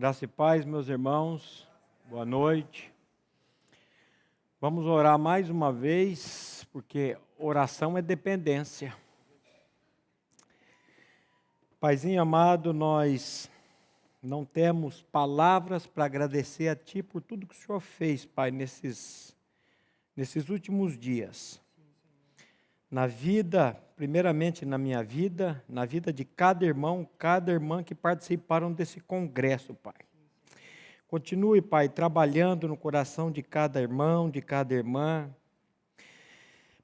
Graça e paz, meus irmãos, boa noite. Vamos orar mais uma vez, porque oração é dependência. Paizinho amado, nós não temos palavras para agradecer a Ti por tudo que o Senhor fez, Pai, nesses últimos dias. Na vida, primeiramente na minha vida, na vida de cada irmão, cada irmã que participaram desse congresso, Pai. Continue, Pai, trabalhando no coração de cada irmão, de cada irmã.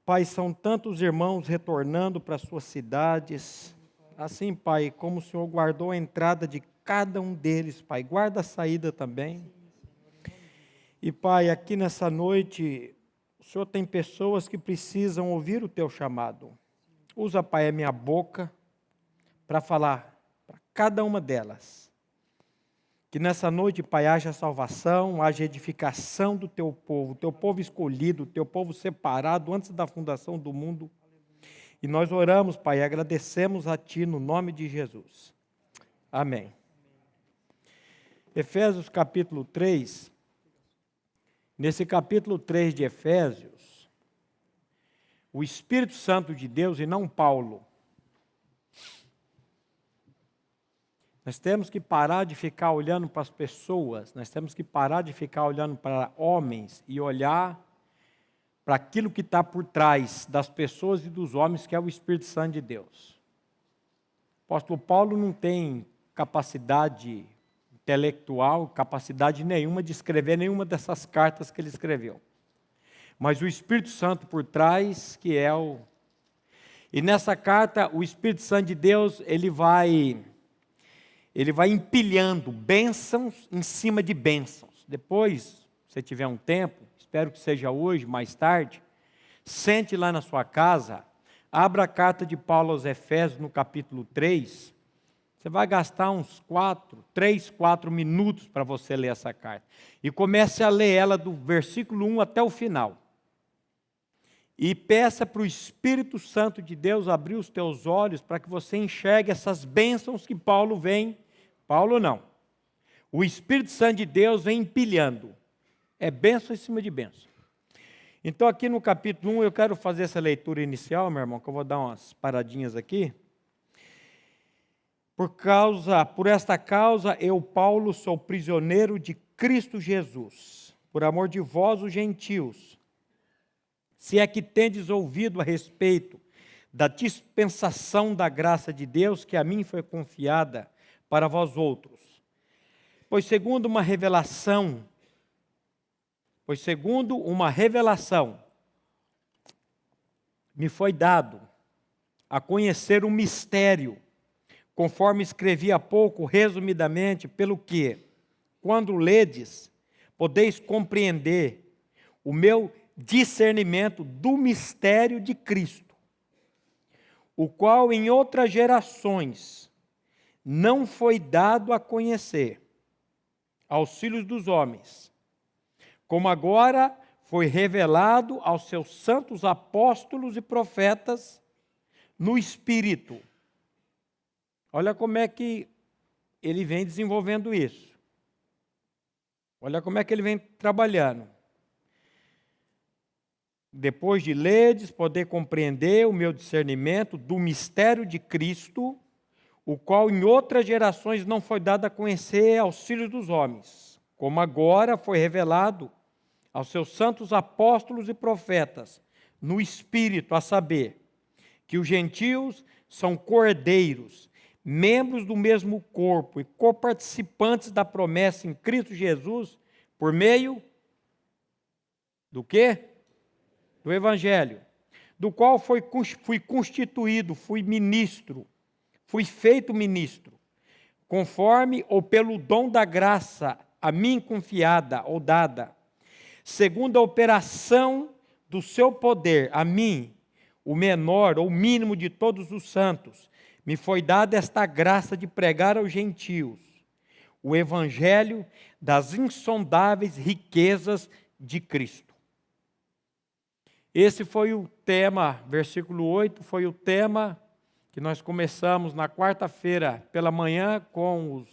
Pai, são tantos irmãos retornando para suas cidades. Assim, Pai, como o Senhor guardou a entrada de cada um deles, Pai, guarda a saída também. E, Pai, aqui nessa noite, o Senhor tem pessoas que precisam ouvir o Teu chamado. Usa, Pai, a minha boca para falar para cada uma delas. Que nessa noite, Pai, haja salvação, haja edificação do Teu povo escolhido, o Teu povo separado antes da fundação do mundo. E nós oramos, Pai, e agradecemos a Ti no nome de Jesus. Amém. Efésios capítulo 3. Nesse capítulo 3 de Efésios, o Espírito Santo de Deus, e não Paulo, nós temos que parar de ficar olhando para as pessoas, nós temos que parar de ficar olhando para homens e olhar para aquilo que está por trás das pessoas e dos homens, que é o Espírito Santo de Deus. O apóstolo Paulo não tem capacidade intelectual, capacidade nenhuma de escrever nenhuma dessas cartas que ele escreveu. Mas o Espírito Santo por trás, que é o... E nessa carta, o Espírito Santo de Deus, ele vai empilhando bênçãos em cima de bênçãos. Depois, se você tiver um tempo, espero que seja hoje, mais tarde, sente lá na sua casa, abra a carta de Paulo aos Efésios, no capítulo 3, você vai gastar uns 4 minutos para você ler essa carta. E comece a ler ela do versículo 1 até o final. E peça para o Espírito Santo de Deus abrir os teus olhos para que você enxergue essas bênçãos que Paulo vem. Paulo não. O Espírito Santo de Deus vem empilhando. É bênção em cima de bênção. Então aqui no capítulo 1 eu quero fazer essa leitura inicial, meu irmão, que eu vou dar umas paradinhas aqui. Por esta causa, eu, Paulo, sou prisioneiro de Cristo Jesus, por amor de vós, os gentios. Se é que tendes ouvido a respeito da dispensação da graça de Deus que a mim foi confiada para vós outros. Pois segundo uma revelação, me foi dado a conhecer um mistério, conforme escrevi há pouco, resumidamente, pelo que, quando ledes, podeis compreender o meu discernimento do mistério de Cristo, o qual em outras gerações não foi dado a conhecer aos filhos dos homens, como agora foi revelado aos seus santos apóstolos e profetas no Espírito. Olha como é que ele vem desenvolvendo isso. Olha como é que ele vem trabalhando. Depois de ledes, poder compreender o meu discernimento do mistério de Cristo, o qual em outras gerações não foi dado a conhecer aos filhos dos homens, como agora foi revelado aos seus santos apóstolos e profetas, no Espírito, a saber, que os gentios são cordeiros, membros do mesmo corpo e coparticipantes da promessa em Cristo Jesus, por meio do quê? Do Evangelho, do qual fui constituído, fui ministro, fui feito ministro, conforme ou pelo dom da graça a mim confiada ou dada, segundo a operação do seu poder, a mim, o menor ou mínimo de todos os santos, me foi dada esta graça de pregar aos gentios o Evangelho das insondáveis riquezas de Cristo. Esse foi o tema, versículo 8, foi o tema que nós começamos na quarta-feira pela manhã com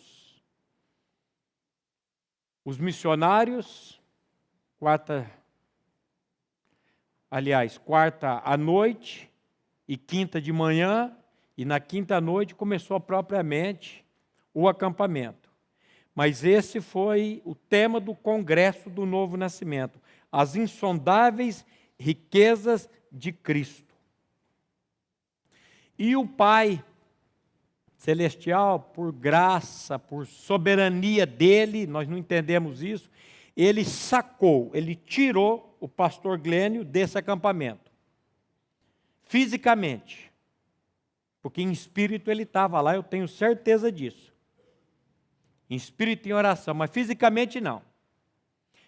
os missionários, quarta à noite e quinta de manhã, e na quinta à noite começou propriamente o acampamento. Mas esse foi o tema do Congresso do Novo Nascimento, as insondáveis riquezas de Cristo. E o Pai Celestial, por graça, por soberania dele, nós não entendemos isso, ele sacou, ele tirou o pastor Glênio desse acampamento. Fisicamente. Porque em espírito ele estava lá, eu tenho certeza disso. Em espírito e em oração, mas fisicamente não.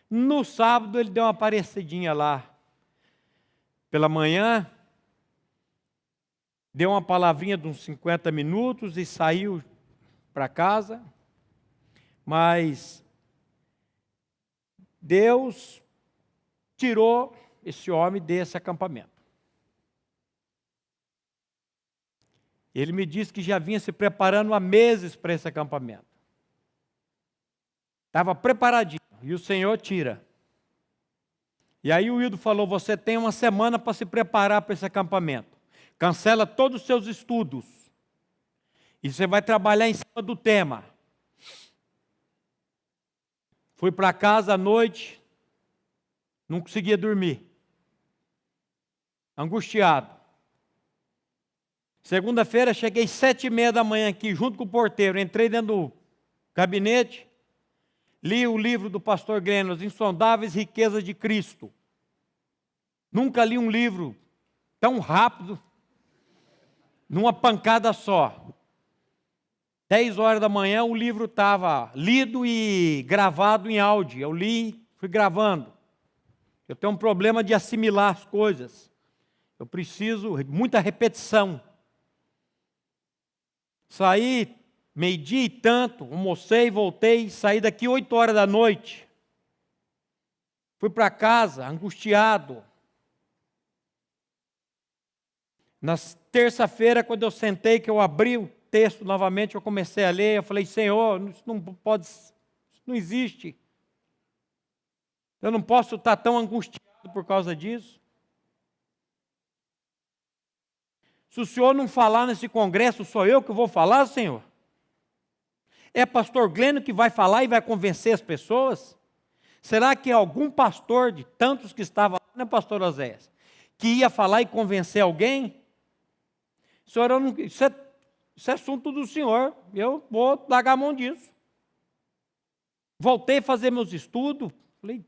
No sábado ele deu uma aparecidinha lá pela manhã, deu uma palavrinha de uns 50 minutos e saiu para casa, mas Deus tirou esse homem desse acampamento. Ele me disse que já vinha se preparando há meses para esse acampamento. Estava preparadinho, e o Senhor tira. E aí o Wildo falou, você tem uma semana para se preparar para esse acampamento. Cancela todos os seus estudos. E você vai trabalhar em cima do tema. Fui para casa à noite, não conseguia dormir. Angustiado. Segunda-feira, cheguei 7h30 da manhã aqui, junto com o porteiro. Entrei dentro do gabinete, li o livro do pastor Glênio, As Insondáveis Riquezas de Cristo. Nunca li um livro tão rápido, numa pancada só. 10 horas da manhã o livro estava lido e gravado em áudio. Eu li, fui gravando. Eu tenho um problema de assimilar as coisas. Eu preciso, muita repetição. Saí, meio-dia e tanto, almocei, voltei, saí daqui 8 horas da noite. Fui para casa, angustiado. Na terça-feira, quando eu sentei, que eu abri o texto novamente, eu comecei a ler, eu falei, Senhor, isso não pode, isso não existe. Eu não posso estar tão angustiado por causa disso. Se o Senhor não falar nesse congresso, sou eu que vou falar, Senhor? É pastor Glênio que vai falar e vai convencer as pessoas? Será que algum pastor de tantos que estavam lá, né, pastor Oséias, que ia falar e convencer alguém? Senhor, isso é assunto do Senhor, eu vou largar a mão disso. Voltei a fazer meus estudos, falei,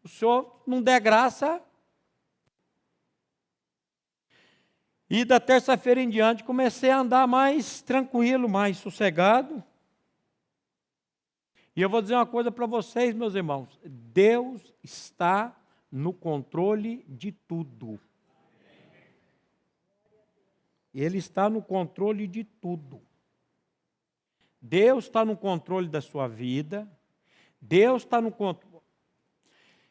o Senhor não der graça. E da terça-feira em diante comecei a andar mais tranquilo, mais sossegado. E eu vou dizer uma coisa para vocês, meus irmãos, Deus está no controle de tudo. Ele está no controle de tudo. Deus está no controle da sua vida. Deus está no controle.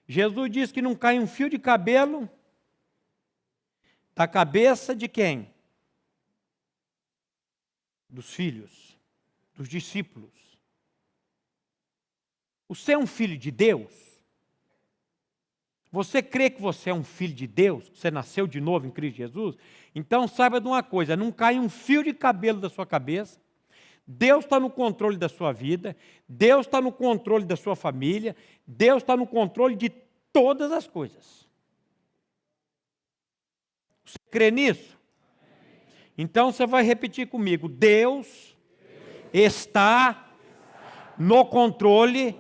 Jesus disse que não cai um fio de cabelo da cabeça de quem? Dos filhos, dos discípulos. Você é um filho de Deus? Você crê que você é um filho de Deus? Que você nasceu de novo em Cristo Jesus? Então saiba de uma coisa, não cai um fio de cabelo da sua cabeça. Deus está no controle da sua vida. Deus está no controle da sua família. Deus está no controle de todas as coisas. Você crê nisso? Então você vai repetir comigo. Deus está no controle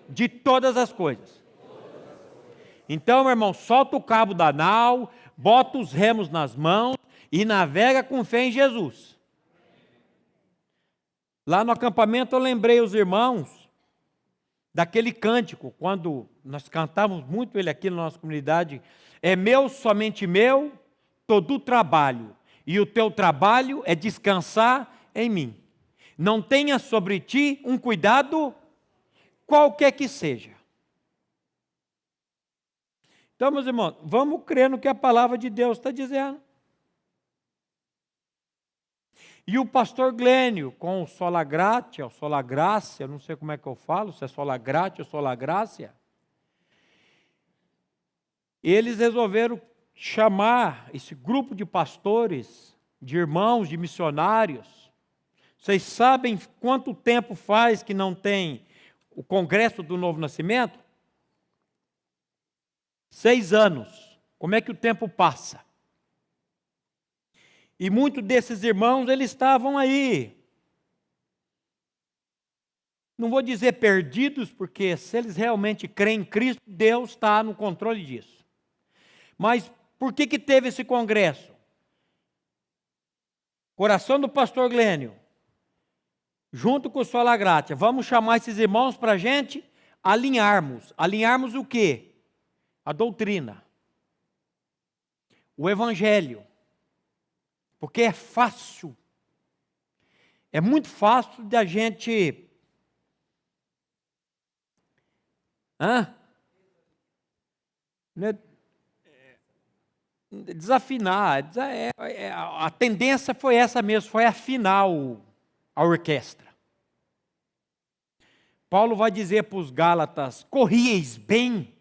de todas as coisas. Então, meu irmão, solta o cabo da nau, bota os remos nas mãos e navega com fé em Jesus. Lá no acampamento eu lembrei os irmãos daquele cântico, quando nós cantávamos muito ele aqui na nossa comunidade, é meu, somente meu, todo o trabalho, e o teu trabalho é descansar em mim. Não tenha sobre ti um cuidado qualquer que seja. Então, meus irmãos, vamos crer no que a palavra de Deus está dizendo. E o pastor Glênio, com o Sola Gratia, ou Sola Gracia, não sei como é que eu falo, se é Sola Gratia ou Sola Gracia, eles resolveram chamar esse grupo de pastores, de irmãos, de missionários. Vocês sabem quanto tempo faz que não tem o Congresso do Novo Nascimento? 6 anos. Como é que o tempo passa? E muitos desses irmãos, eles estavam aí. Não vou dizer perdidos, porque se eles realmente creem em Cristo, Deus está no controle disso. Mas por que teve esse congresso? Coração do pastor Glênio, junto com o Sola Gratia, vamos chamar esses irmãos para a gente alinharmos. Alinharmos o quê? A doutrina. O evangelho. Porque é fácil. É muito fácil de a gente... desafinar. A tendência foi essa mesmo, foi afinar a orquestra. Paulo vai dizer para os Gálatas: corrieis bem?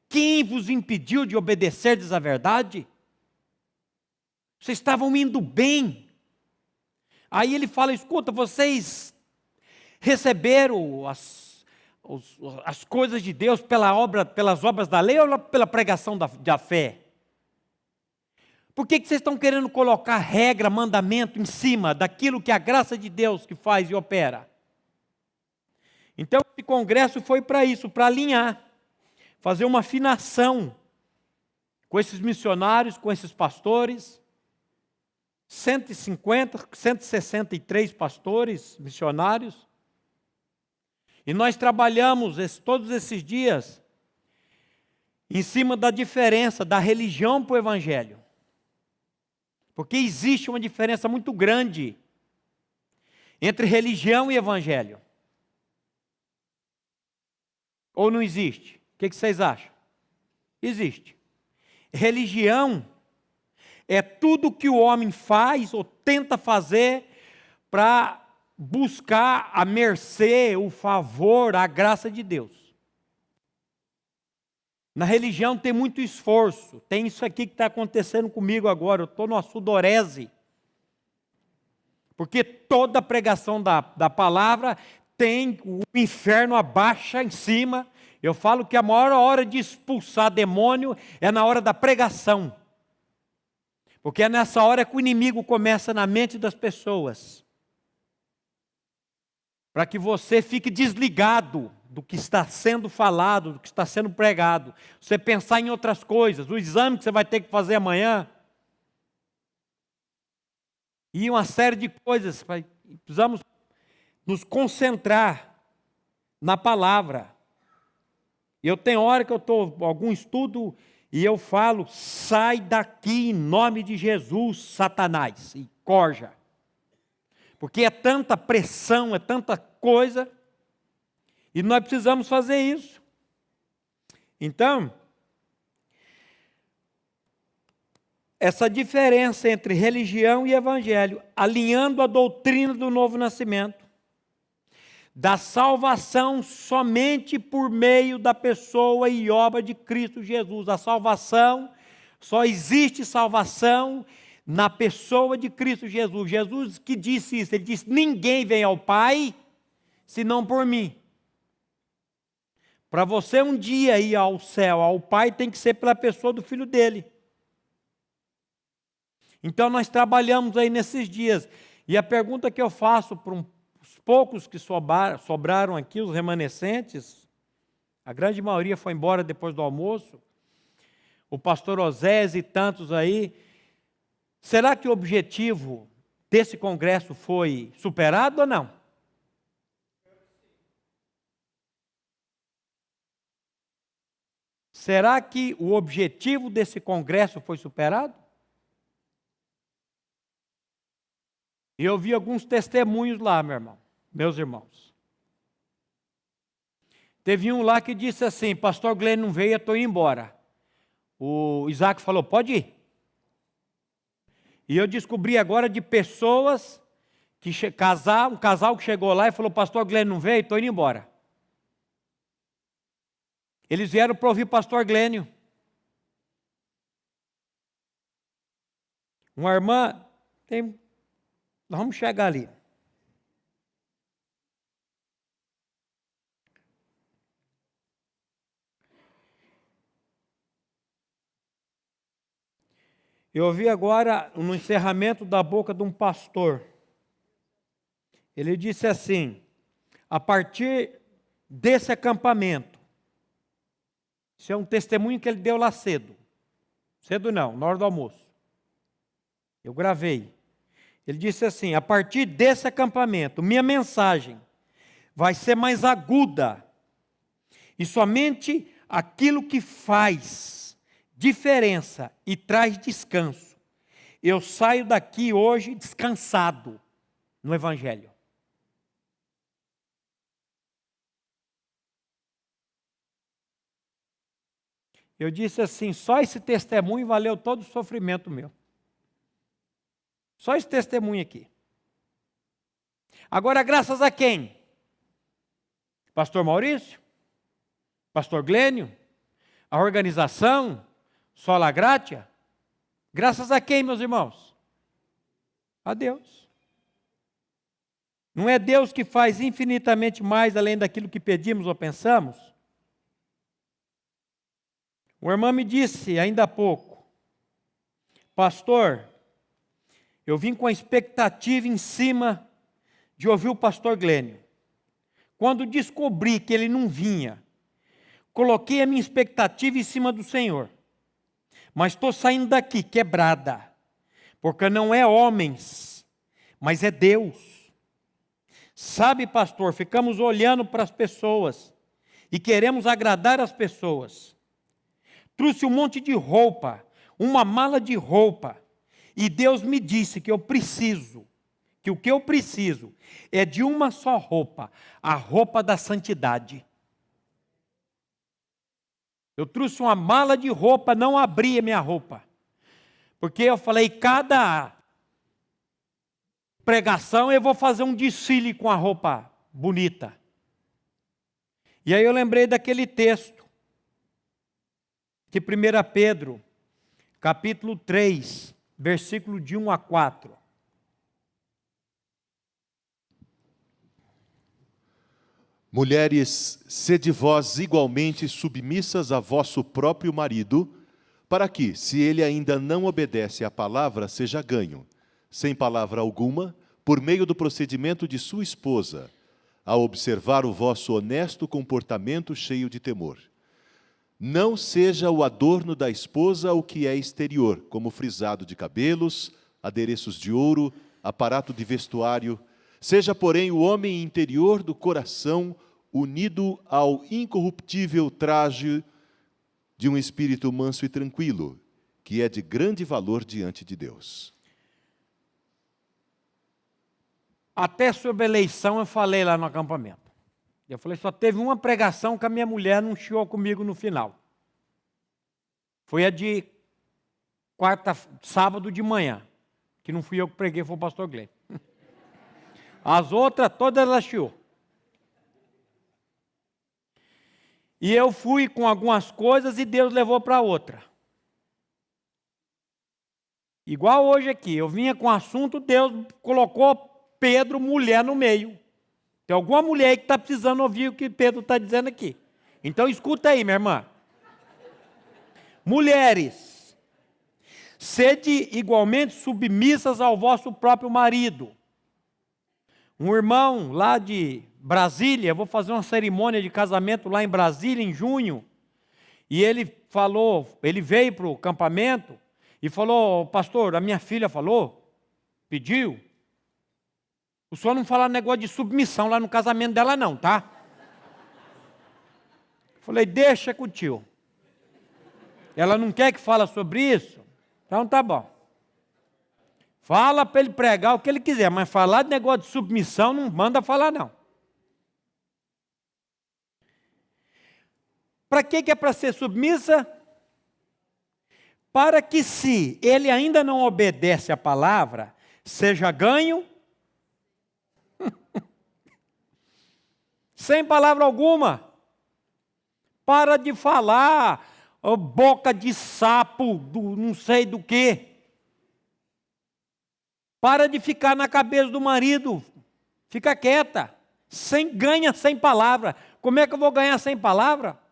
Quem vos impediu de obedecerdes à verdade? Vocês estavam indo bem. Aí ele fala: escuta, vocês receberam as coisas de Deus pelas obras da lei ou pela pregação da fé? Por que vocês estão querendo colocar regra, mandamento em cima daquilo que é a graça de Deus que faz e opera? Então, esse congresso foi para isso, para alinhar, fazer uma afinação com esses missionários, com esses pastores. 150, 163 pastores, missionários. E nós trabalhamos todos esses dias em cima da diferença da religião para o evangelho. Porque existe uma diferença muito grande entre religião e evangelho. Ou não existe? O que vocês acham? Existe. Religião é tudo que o homem faz ou tenta fazer para buscar a mercê, o favor, a graça de Deus. Na religião tem muito esforço. Tem isso aqui que está acontecendo comigo agora. Eu estou numa sudorese. Porque toda pregação da palavra tem o inferno abaixa em cima. Eu falo que a maior hora de expulsar demônio é na hora da pregação. Porque é nessa hora que o inimigo começa na mente das pessoas. Para que você fique desligado do que está sendo falado, do que está sendo pregado. Você pensar em outras coisas, o exame que você vai ter que fazer amanhã. E uma série de coisas. Precisamos nos concentrar na palavra. Eu tenho hora que eu estou em algum estudo e eu falo: sai daqui em nome de Jesus, Satanás, e corja. Porque é tanta pressão, é tanta coisa, e nós precisamos fazer isso. Então, essa diferença entre religião e evangelho, alinhando a doutrina do novo nascimento, da salvação somente por meio da pessoa e obra de Cristo Jesus. A salvação, só existe salvação na pessoa de Cristo Jesus. Jesus que disse isso, ele disse: ninguém vem ao Pai senão por mim. Para você um dia ir ao céu, ao Pai, tem que ser pela pessoa do Filho dele. Então nós trabalhamos aí nesses dias. E a pergunta que eu faço para os poucos que sobraram aqui, os remanescentes, a grande maioria foi embora depois do almoço, o pastor Osés e tantos aí, será que o objetivo desse congresso foi superado ou não? Será que o objetivo desse congresso foi superado? E eu vi alguns testemunhos lá, meus irmãos. Teve um lá que disse assim: pastor Glenn não veio, eu estou indo embora. O Isaac falou: pode ir. E eu descobri agora de pessoas que um casal que chegou lá e falou: pastor Glênio não veio, estou indo embora. Eles vieram para ouvir pastor Glênio. Uma irmã, nós vamos chegar ali. Eu ouvi agora, no encerramento da boca de um pastor, ele disse assim: a partir desse acampamento, isso é um testemunho que ele deu lá cedo. Cedo não, na hora do almoço. Eu gravei. Ele disse assim: a partir desse acampamento, minha mensagem vai ser mais aguda. E somente aquilo que faz diferença e traz descanso. Eu saio daqui hoje descansado no Evangelho. Eu disse assim: só esse testemunho valeu todo o sofrimento meu. Só esse testemunho aqui. Agora, graças a quem? Pastor Maurício? Pastor Glênio? A organização? Sola Gratia? Graças a quem, meus irmãos? A Deus. Não é Deus que faz infinitamente mais além daquilo que pedimos ou pensamos? Uma irmã me disse ainda há pouco: pastor, eu vim com a expectativa em cima de ouvir o pastor Glênio. Quando descobri que ele não vinha, coloquei a minha expectativa em cima do Senhor. Mas estou saindo daqui quebrada, porque não é homens, mas é Deus. Sabe, pastor, ficamos olhando para as pessoas e queremos agradar as pessoas. Trouxe um monte de roupa, uma mala de roupa, e Deus me disse que o que eu preciso é de uma só roupa, a roupa da santidade. Eu trouxe uma mala de roupa, não abri a minha roupa. Porque eu falei, cada pregação eu vou fazer um desfile com a roupa bonita. E aí eu lembrei daquele texto, de 1 Pedro, capítulo 3, versículo de 1 a 4. Mulheres, sede vós igualmente submissas a vosso próprio marido, para que, se ele ainda não obedece à palavra, seja ganho, sem palavra alguma, por meio do procedimento de sua esposa, a observar o vosso honesto comportamento cheio de temor. Não seja o adorno da esposa o que é exterior, como frisado de cabelos, adereços de ouro, aparato de vestuário. Seja, porém, o homem interior do coração unido ao incorruptível traje de um espírito manso e tranquilo, que é de grande valor diante de Deus. Até sobre eleição eu falei lá no acampamento. Eu falei, só teve uma pregação que a minha mulher não chiou comigo no final. Foi a de sábado de manhã, que não fui eu que preguei, foi o pastor Glênio. As outras, todas ela chiou. E eu fui com algumas coisas e Deus levou para outra. Igual hoje aqui, eu vinha com assunto, Deus colocou Pedro, mulher, no meio. Tem alguma mulher aí que está precisando ouvir o que Pedro está dizendo aqui. Então escuta aí, minha irmã. Mulheres, sede igualmente submissas ao vosso próprio marido. Um irmão lá de Brasília, eu vou fazer uma cerimônia de casamento lá em Brasília em junho, e ele veio para o acampamento e falou, pastor, a minha filha falou, pediu, o senhor não fala negócio de submissão lá no casamento dela não, tá? Falei, deixa com o tio. Ela não quer que fale sobre isso? Então tá bom. Fala para ele pregar o que ele quiser, mas falar de negócio de submissão não manda falar não. Para que é para ser submissa? para que, se ele ainda não obedece à palavra, seja ganho sem palavra alguma. Para de falar, ó, boca de sapo, do não sei do quê. Para de ficar na cabeça do marido. Fica quieta. Ganha sem palavra. Como é que eu vou ganhar sem palavra?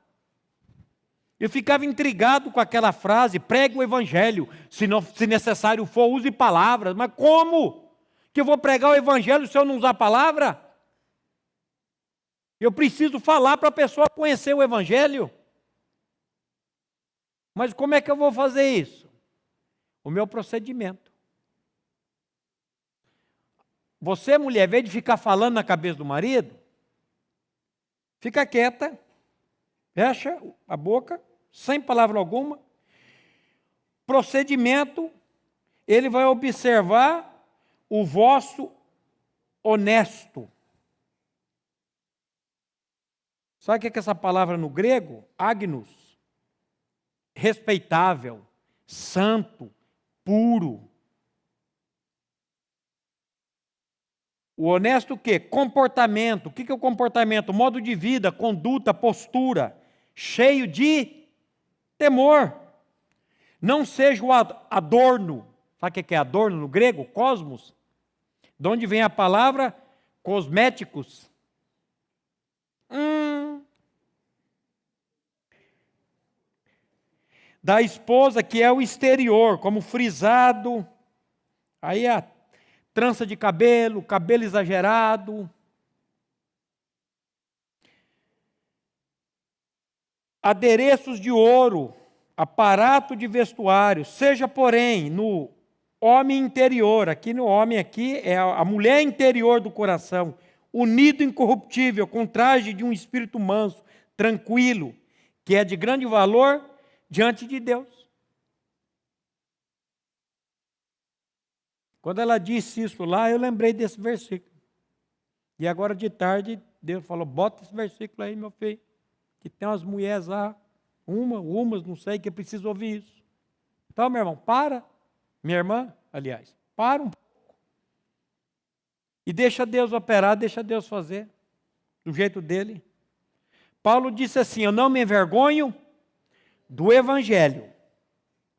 Eu ficava intrigado com aquela frase: pregue o evangelho, se necessário for, use palavras. Mas como que eu vou pregar o evangelho se eu não usar palavra? Eu preciso falar para a pessoa conhecer o evangelho. Mas como é que eu vou fazer isso? O meu procedimento. Você, mulher, em vez de ficar falando na cabeça do marido, fica quieta, fecha a boca, sem palavra alguma. Procedimento, ele vai observar o vosso honesto. Sabe o que é essa palavra no grego? Agnus. Respeitável, santo, puro. O honesto o quê? Comportamento. O que é o comportamento? Modo de vida, conduta, postura. Cheio de temor. Não seja o adorno. Sabe o que é adorno no grego? Cosmos. De onde vem a palavra cosméticos. Da esposa, que é o exterior, como frisado. Aí a trança de cabelo, cabelo exagerado. Adereços de ouro, aparato de vestuário. Seja, porém, no homem interior, aqui no homem aqui é a mulher interior do coração, unido incorruptível, com traje de um espírito manso, tranquilo, que é de grande valor diante de Deus. Quando ela disse isso lá, eu lembrei desse versículo. E agora de tarde, Deus falou: bota esse versículo aí, meu filho, que tem umas mulheres lá, umas, não sei, que precisa ouvir isso. Então, meu irmão, para, minha irmã, aliás, para um pouco. E deixa Deus operar, deixa Deus fazer, do jeito dele. Paulo disse assim: eu não me envergonho do evangelho.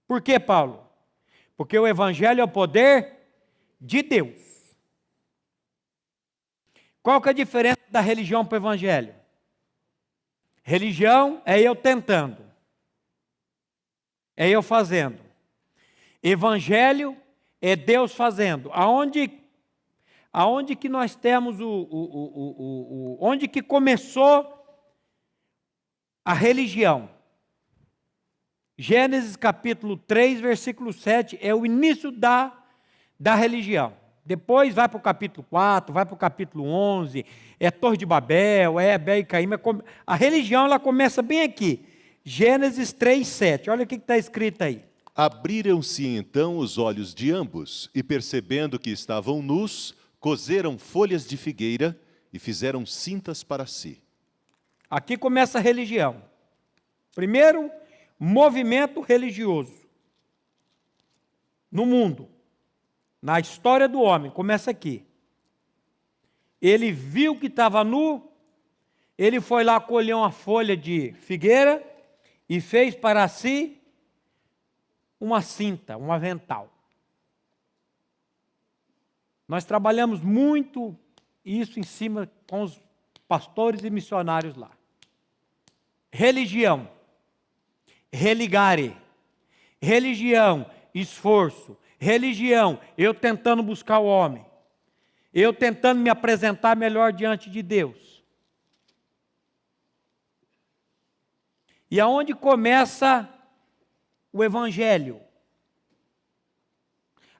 Por que, Paulo? Porque o evangelho é o poder de Deus. Qual que é a diferença da religião para o evangelho? Religião é eu tentando, é eu fazendo. Evangelho é Deus fazendo. Aonde que nós temos onde que começou a religião? Gênesis capítulo 3, versículo 7, é o início da religião. Depois vai para o capítulo 4, vai para o capítulo 11, é Torre de Babel, é Abel e Caim. A religião ela começa bem aqui, Gênesis 3, 7. Olha o que está escrito aí. Abriram-se então os olhos de ambos, e percebendo que estavam nus, coseram folhas de figueira e fizeram cintas para si. Aqui começa a religião. Primeiro, movimento religioso no mundo, na história do homem, começa aqui. Ele viu que estava nu, ele foi lá colher uma folha de figueira e fez para si uma cinta, um avental. Nós trabalhamos muito isso em cima com os pastores e missionários lá. Religião. Religare, religião, esforço, religião, eu tentando buscar o homem, eu tentando me apresentar melhor diante de Deus. E aonde começa o evangelho?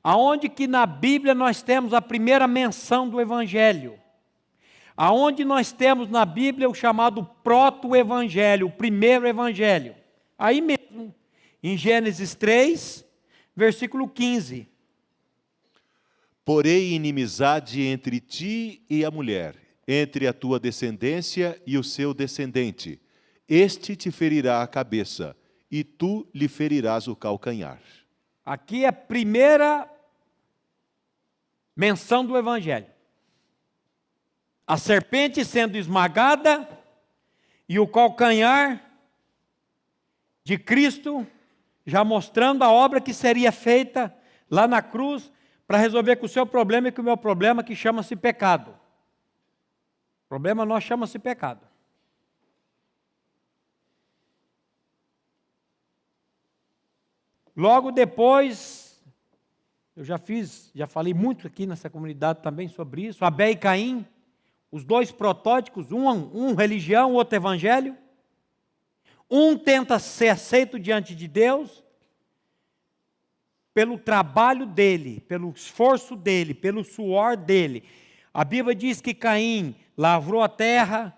Aonde que na Bíblia nós temos a primeira menção do evangelho? Aonde nós temos na Bíblia o chamado proto-evangelho, o primeiro evangelho? Aí mesmo, em Gênesis 3, versículo 15. Porém, inimizade entre ti e a mulher, entre a tua descendência e o seu descendente. Este te ferirá a cabeça, e tu lhe ferirás o calcanhar. Aqui é a primeira menção do Evangelho. A serpente sendo esmagada e o calcanhar de Cristo, já mostrando a obra que seria feita lá na cruz para resolver com o seu problema e com o meu problema, que chama-se pecado. O problema nosso chama-se pecado. Logo depois, eu já falei muito aqui nessa comunidade também sobre isso, Abel e Caim, os dois protótipos, um religião, o outro evangelho. Um tenta ser aceito diante de Deus pelo trabalho dele, pelo esforço dele, pelo suor dele. A Bíblia diz que Caim lavrou a terra,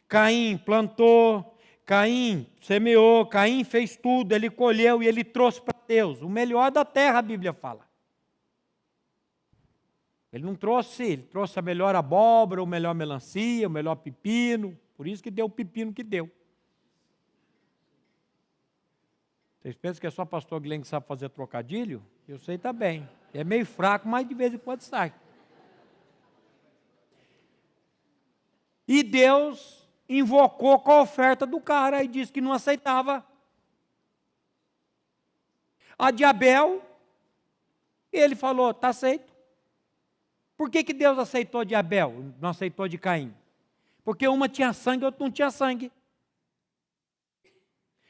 Caim plantou, Caim semeou, Caim fez tudo, ele colheu e ele trouxe para Deus o melhor da terra, a Bíblia fala. Ele trouxe a melhor abóbora, o melhor melancia, o melhor pepino, por isso que deu o pepino que deu. Vocês pensam que é só pastor Glenn que sabe fazer trocadilho? Eu sei também. É meio fraco, mas de vez em quando sai. E Deus invocou com a oferta do cara e disse que não aceitava. A de Abel, ele falou, está aceito. Por que Deus aceitou de Abel, não aceitou de Caim? Porque uma tinha sangue, outra não tinha sangue.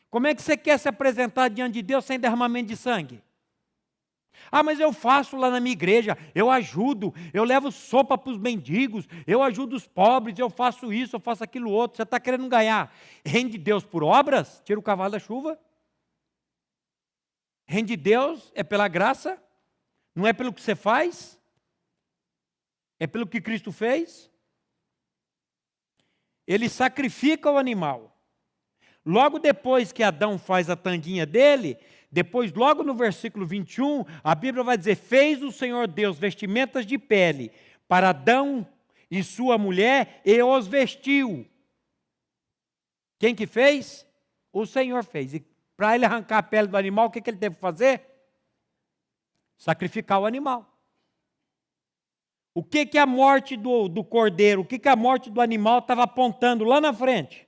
Como é que você quer se apresentar diante de Deus sem derramamento de sangue? Ah, mas eu faço lá na minha igreja, eu ajudo, eu levo sopa para os mendigos, eu ajudo os pobres, eu faço isso, eu faço aquilo outro. Você está querendo ganhar reino de Deus por obras? Tira o cavalo da chuva. Reino de Deus é pela graça, não é pelo que você faz, é pelo que Cristo fez. Ele sacrifica o animal. Logo depois que Adão faz a tanguinha dele, depois, logo no versículo 21, a Bíblia vai dizer, fez o Senhor Deus vestimentas de pele para Adão e sua mulher e os vestiu. Quem que fez? O Senhor fez. E para ele arrancar a pele do animal, o que ele teve que fazer? Sacrificar o animal. O que a morte do cordeiro, o que a morte do animal estava apontando lá na frente?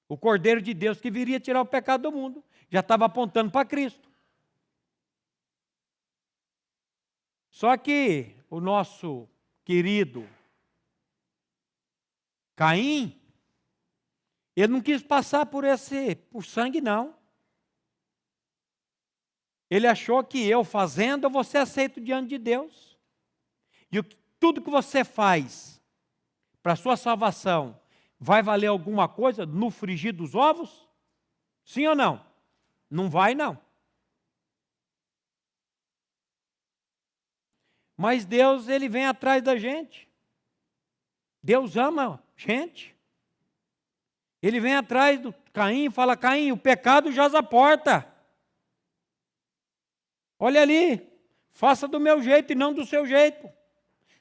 O Cordeiro de Deus que viria tirar o pecado do mundo. Já estava apontando para Cristo. Só que o nosso querido Caim, ele não quis passar por sangue, não. Ele achou que eu fazendo, eu vou ser aceito diante de Deus. E tudo que você faz para a sua salvação vai valer alguma coisa no frigir dos ovos? Sim ou não? Não vai, não. Mas Deus, ele vem atrás da gente. Deus ama gente. Ele vem atrás do Caim e fala, Caim, o pecado jaz à porta. Olha ali, faça do meu jeito e não do seu jeito.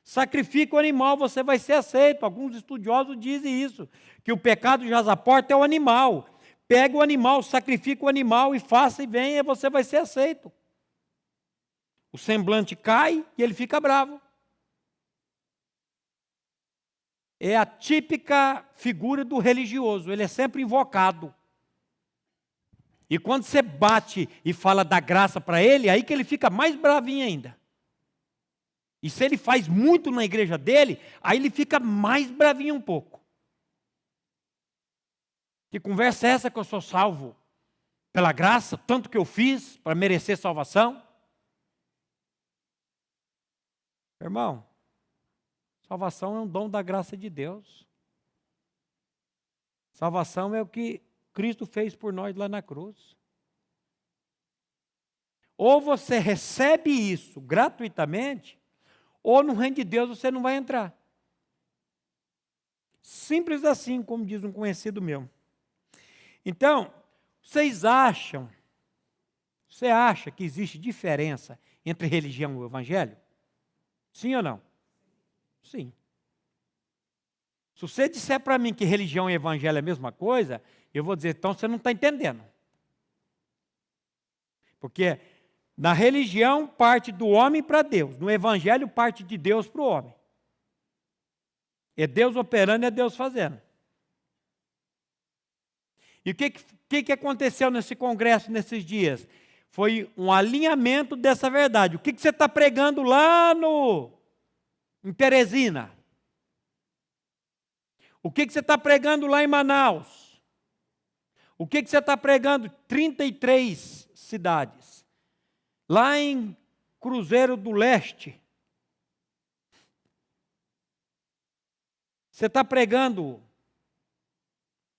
Sacrifica o animal, você vai ser aceito. Alguns estudiosos dizem isso, que o pecado jaz à porta é o animal. Pega o animal, sacrifica o animal e faça e venha, você vai ser aceito. O semblante cai e ele fica bravo. É a típica figura do religioso, ele é sempre invocado. E quando você bate e fala da graça para ele, aí que ele fica mais bravinho ainda. E se ele faz muito na igreja dele, aí ele fica mais bravinho um pouco. Que conversa é essa que eu sou salvo pela graça, tanto que eu fiz para merecer salvação? Irmão, salvação é um dom da graça de Deus. Salvação é o que Cristo fez por nós lá na cruz. Ou você recebe isso gratuitamente, ou no reino de Deus você não vai entrar. Simples assim, como diz um conhecido meu. Então, você acha que existe diferença entre religião e evangelho? Sim ou não? Sim. Se você disser para mim que religião e evangelho é a mesma coisa, eu vou dizer, então você não está entendendo. Porque na religião parte do homem para Deus, no evangelho parte de Deus para o homem. É Deus operando, é Deus fazendo. E o que aconteceu nesse congresso, nesses dias? Foi um alinhamento dessa verdade. O que você está pregando lá em Teresina? O que você está pregando lá em Manaus? O que você está pregando em 33 cidades? Lá em Cruzeiro do Leste. Você está pregando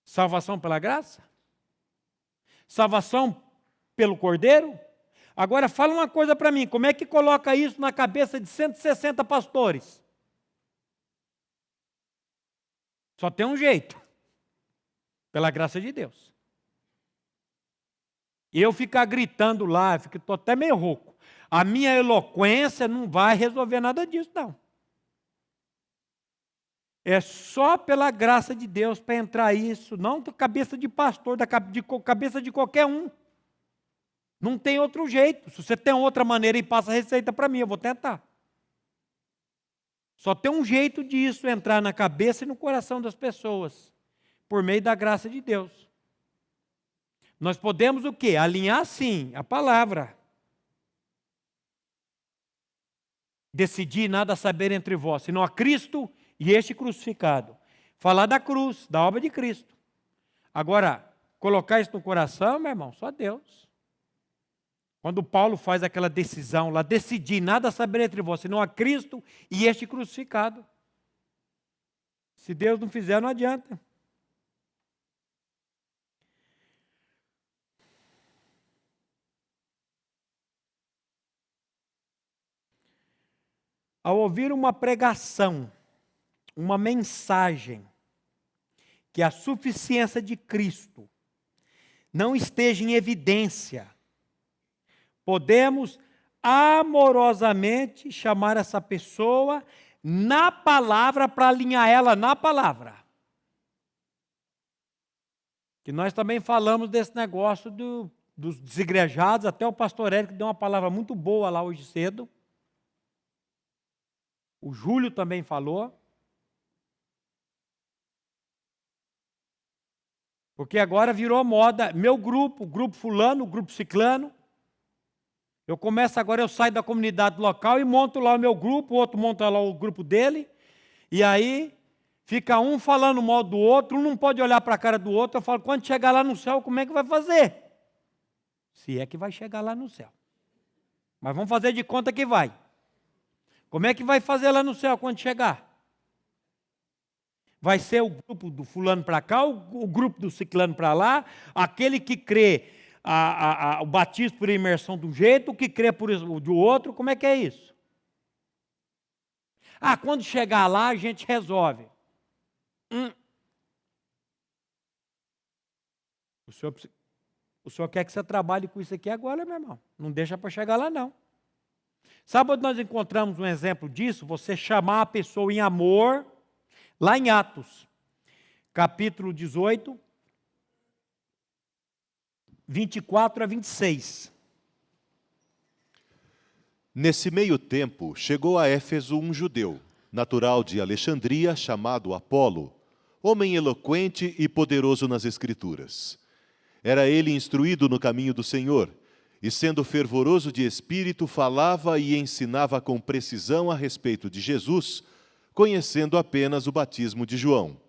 salvação pela graça? Salvação pelo Cordeiro? Agora fala uma coisa para mim, como é que coloca isso na cabeça de 160 pastores? Só tem um jeito, pela graça de Deus. E eu ficar gritando lá, estou até meio rouco. A minha eloquência não vai resolver nada disso, não. É só pela graça de Deus para entrar isso, não da cabeça de pastor, da cabeça de qualquer um. Não tem outro jeito. Se você tem outra maneira e passa a receita para mim, eu vou tentar. Só tem um jeito disso entrar na cabeça e no coração das pessoas, por meio da graça de Deus. Nós podemos o quê? Alinhar sim a palavra. Decidir nada saber entre vós, senão a Cristo e este crucificado. Falar da cruz, da obra de Cristo. Agora, colocar isso no coração, meu irmão, só Deus. Quando Paulo faz aquela decisão lá, decidir nada saber entre vós, senão a Cristo e este crucificado. Se Deus não fizer, não adianta. Ao ouvir uma pregação, uma mensagem, que a suficiência de Cristo não esteja em evidência, podemos amorosamente chamar essa pessoa na palavra para alinhar ela na palavra. Que nós também falamos desse negócio dos desigrejados, até o pastor Érico deu uma palavra muito boa lá hoje cedo. O Júlio também falou. Porque agora virou moda, meu grupo, grupo fulano, grupo ciclano. Eu começo agora, eu saio da comunidade local e monto lá o meu grupo, o outro monta lá o grupo dele. E aí fica um falando mal do outro, um não pode olhar para a cara do outro. Eu falo, quando chegar lá no céu, como é que vai fazer? Se é que vai chegar lá no céu. Mas vamos fazer de conta que vai. Como é que vai fazer lá no céu quando chegar? Vai ser o grupo do fulano para cá, o grupo do ciclano para lá, aquele que crê o batismo por imersão de um jeito, o que crê por do outro, como é que é isso? Quando chegar lá a gente resolve. O senhor quer que você trabalhe com isso aqui agora, meu irmão? Não deixa para chegar lá, não. Sabe onde nós encontramos um exemplo disso? Você chamar a pessoa em amor, lá em Atos, capítulo 18, 24 a 26. Nesse meio tempo, chegou a Éfeso um judeu, natural de Alexandria, chamado Apolo, homem eloquente e poderoso nas Escrituras. Era ele instruído no caminho do Senhor, e sendo fervoroso de espírito, falava e ensinava com precisão a respeito de Jesus, conhecendo apenas o batismo de João.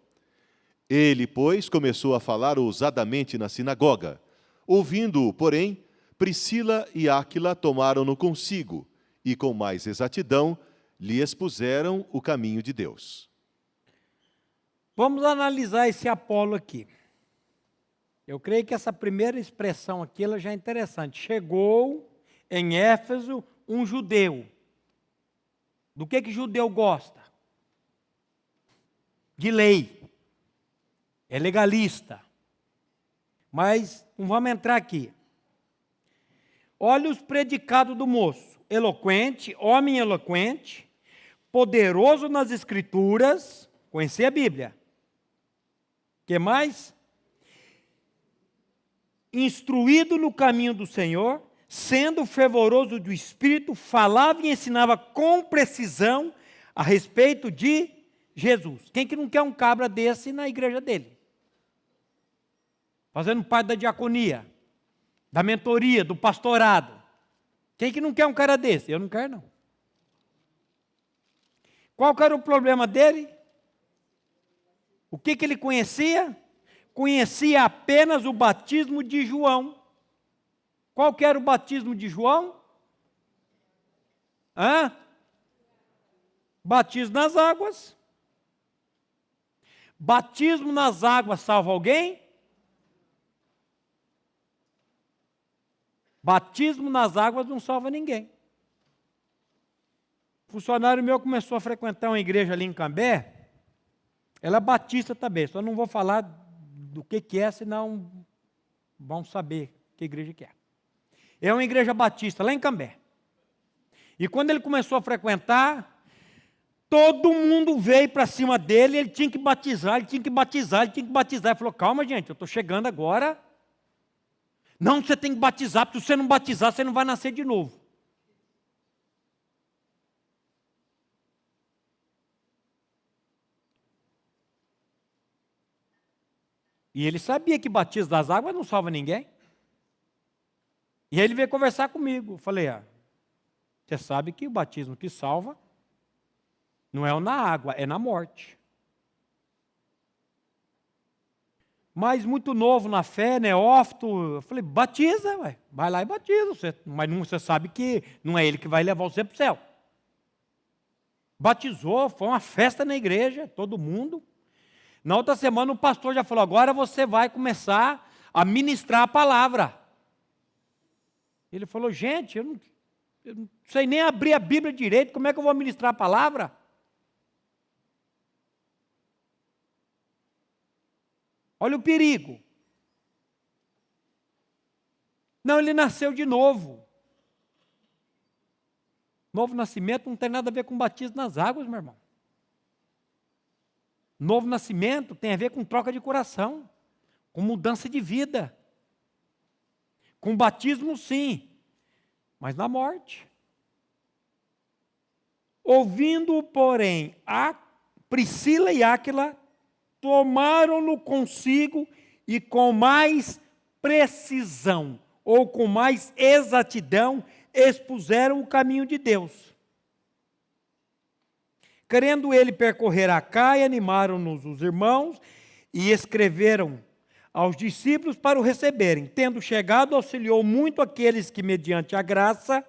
Ele, pois, começou a falar ousadamente na sinagoga. Ouvindo-o, porém, Priscila e Áquila tomaram-no consigo, e com mais exatidão lhe expuseram o caminho de Deus. Vamos analisar esse Apolo aqui. Eu creio que essa primeira expressão aqui ela já é interessante. Chegou em Éfeso um judeu. Do que judeu gosta? De lei. É legalista. Mas não vamos entrar aqui. Olha os predicados do moço. Eloquente, homem eloquente, poderoso nas Escrituras, conhecia a Bíblia. O que mais? Instruído no caminho do Senhor, sendo fervoroso do Espírito, falava e ensinava com precisão a respeito de Jesus. Quem que não quer um cabra desse na igreja dele? Fazendo parte da diaconia, da mentoria, do pastorado. Quem que não quer um cara desse? Eu não quero, não. Qual que era o problema dele? O que ele conhecia? Conhecia apenas o batismo de João. Qual que era o batismo de João? Batismo nas águas. Batismo nas águas salva alguém? Batismo nas águas não salva ninguém. O funcionário meu começou a frequentar uma igreja ali em Cambé. Ela é batista também, só não vou falar do que é, senão vão saber que igreja que é. É uma igreja batista lá em Cambé. E quando ele começou a frequentar, todo mundo veio para cima dele, ele tinha que batizar, ele tinha que batizar, ele tinha que batizar. Ele falou, calma gente, eu estou chegando agora. Não, você tem que batizar, porque se você não batizar, você não vai nascer de novo. E ele sabia que batismo das águas não salva ninguém. E aí ele veio conversar comigo. Eu falei, você sabe que o batismo que salva não é na água, é na morte. Mas muito novo na fé, neófito, eu falei, batiza, vai lá e batiza. Mas você sabe que não é ele que vai levar você para o céu. Batizou, foi uma festa na igreja, todo mundo. Na outra semana o pastor já falou, agora você vai começar a ministrar a palavra. Ele falou, gente, eu não sei nem abrir a Bíblia direito, como é que eu vou ministrar a palavra? Olha o perigo. Não, ele nasceu de novo. Novo nascimento não tem nada a ver com batismo nas águas, meu irmão. Novo nascimento tem a ver com troca de coração, com mudança de vida. Com batismo, sim, mas na morte. Ouvindo, porém, a Priscila e Áquila tomaram-no consigo e com mais precisão, ou com mais exatidão, expuseram o caminho de Deus. Querendo ele percorrer a Caia, animaram-nos os irmãos e escreveram aos discípulos para o receberem. Tendo chegado, auxiliou muito aqueles que, mediante a graça,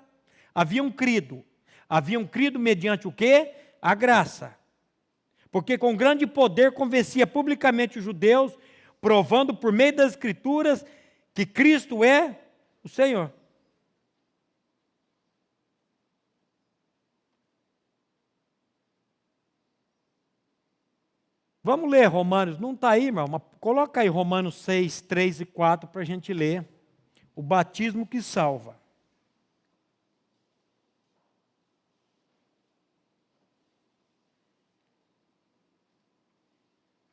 haviam crido. Haviam crido mediante o quê? A graça. Porque com grande poder convencia publicamente os judeus, provando por meio das Escrituras que Cristo é o Senhor. Vamos ler Romanos, não está aí, irmão, mas coloca aí Romanos 6, 3 e 4 para a gente ler. O batismo que salva.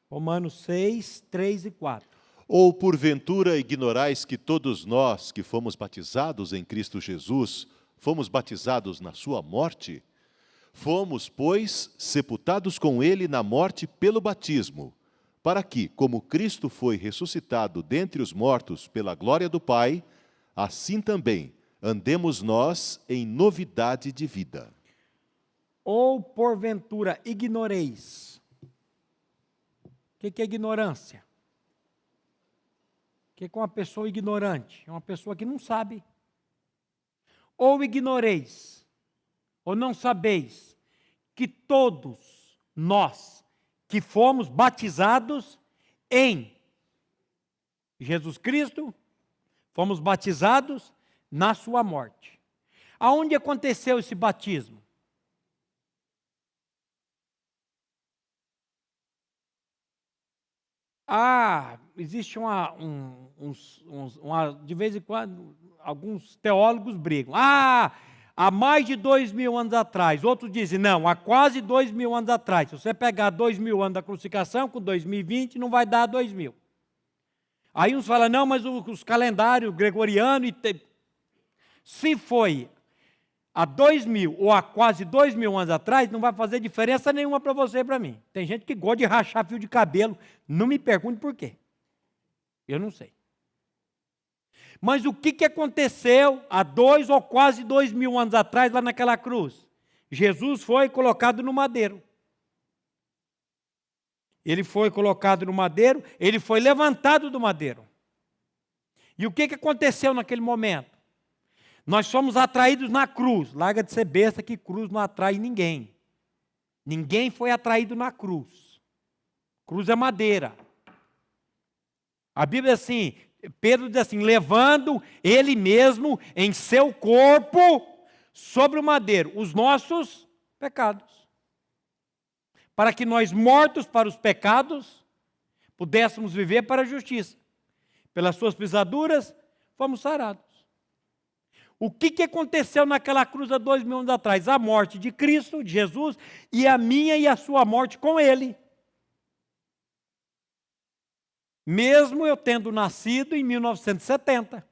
Romanos 6, 3 e 4. Ou porventura ignorais que todos nós que fomos batizados em Cristo Jesus, fomos batizados na sua morte? Fomos, pois, sepultados com ele na morte pelo batismo, para que, como Cristo foi ressuscitado dentre os mortos pela glória do Pai, assim também andemos nós em novidade de vida. Ou porventura ignoreis. O que é ignorância? O que é uma pessoa ignorante? É uma pessoa que não sabe. Ou ignoreis, ou não sabeis, que todos nós que fomos batizados em Jesus Cristo, fomos batizados na sua morte. Aonde aconteceu esse batismo? Existe de vez em quando, alguns teólogos brigam. Há mais de 2000 anos atrás. Outros dizem, não, há quase 2000 anos atrás. Se você pegar 2000 anos da crucificação com 2020, não vai dar 2000. Aí uns falam, não, mas os calendários gregorianos... Se foi há 2.000 ou há quase 2.000 anos atrás, não vai fazer diferença nenhuma para você e para mim. Tem gente que gosta de rachar fio de cabelo. Não me pergunte por quê. Eu não sei. Mas o que aconteceu há 2 ou quase 2.000 anos atrás, lá naquela cruz? Jesus foi colocado no madeiro. Ele foi colocado no madeiro, ele foi levantado do madeiro. E o que aconteceu naquele momento? Nós somos atraídos na cruz. Larga de ser besta que cruz não atrai ninguém. Ninguém foi atraído na cruz. Cruz é madeira. A Bíblia é assim, Pedro diz assim, levando ele mesmo em seu corpo sobre o madeiro os nossos pecados. Para que nós, mortos para os pecados, pudéssemos viver para a justiça. Pelas suas pisaduras, fomos sarados. O que aconteceu naquela cruz há 2.000 anos atrás? A morte de Cristo, de Jesus, e a minha e a sua morte com Ele. Mesmo eu tendo nascido em 1970.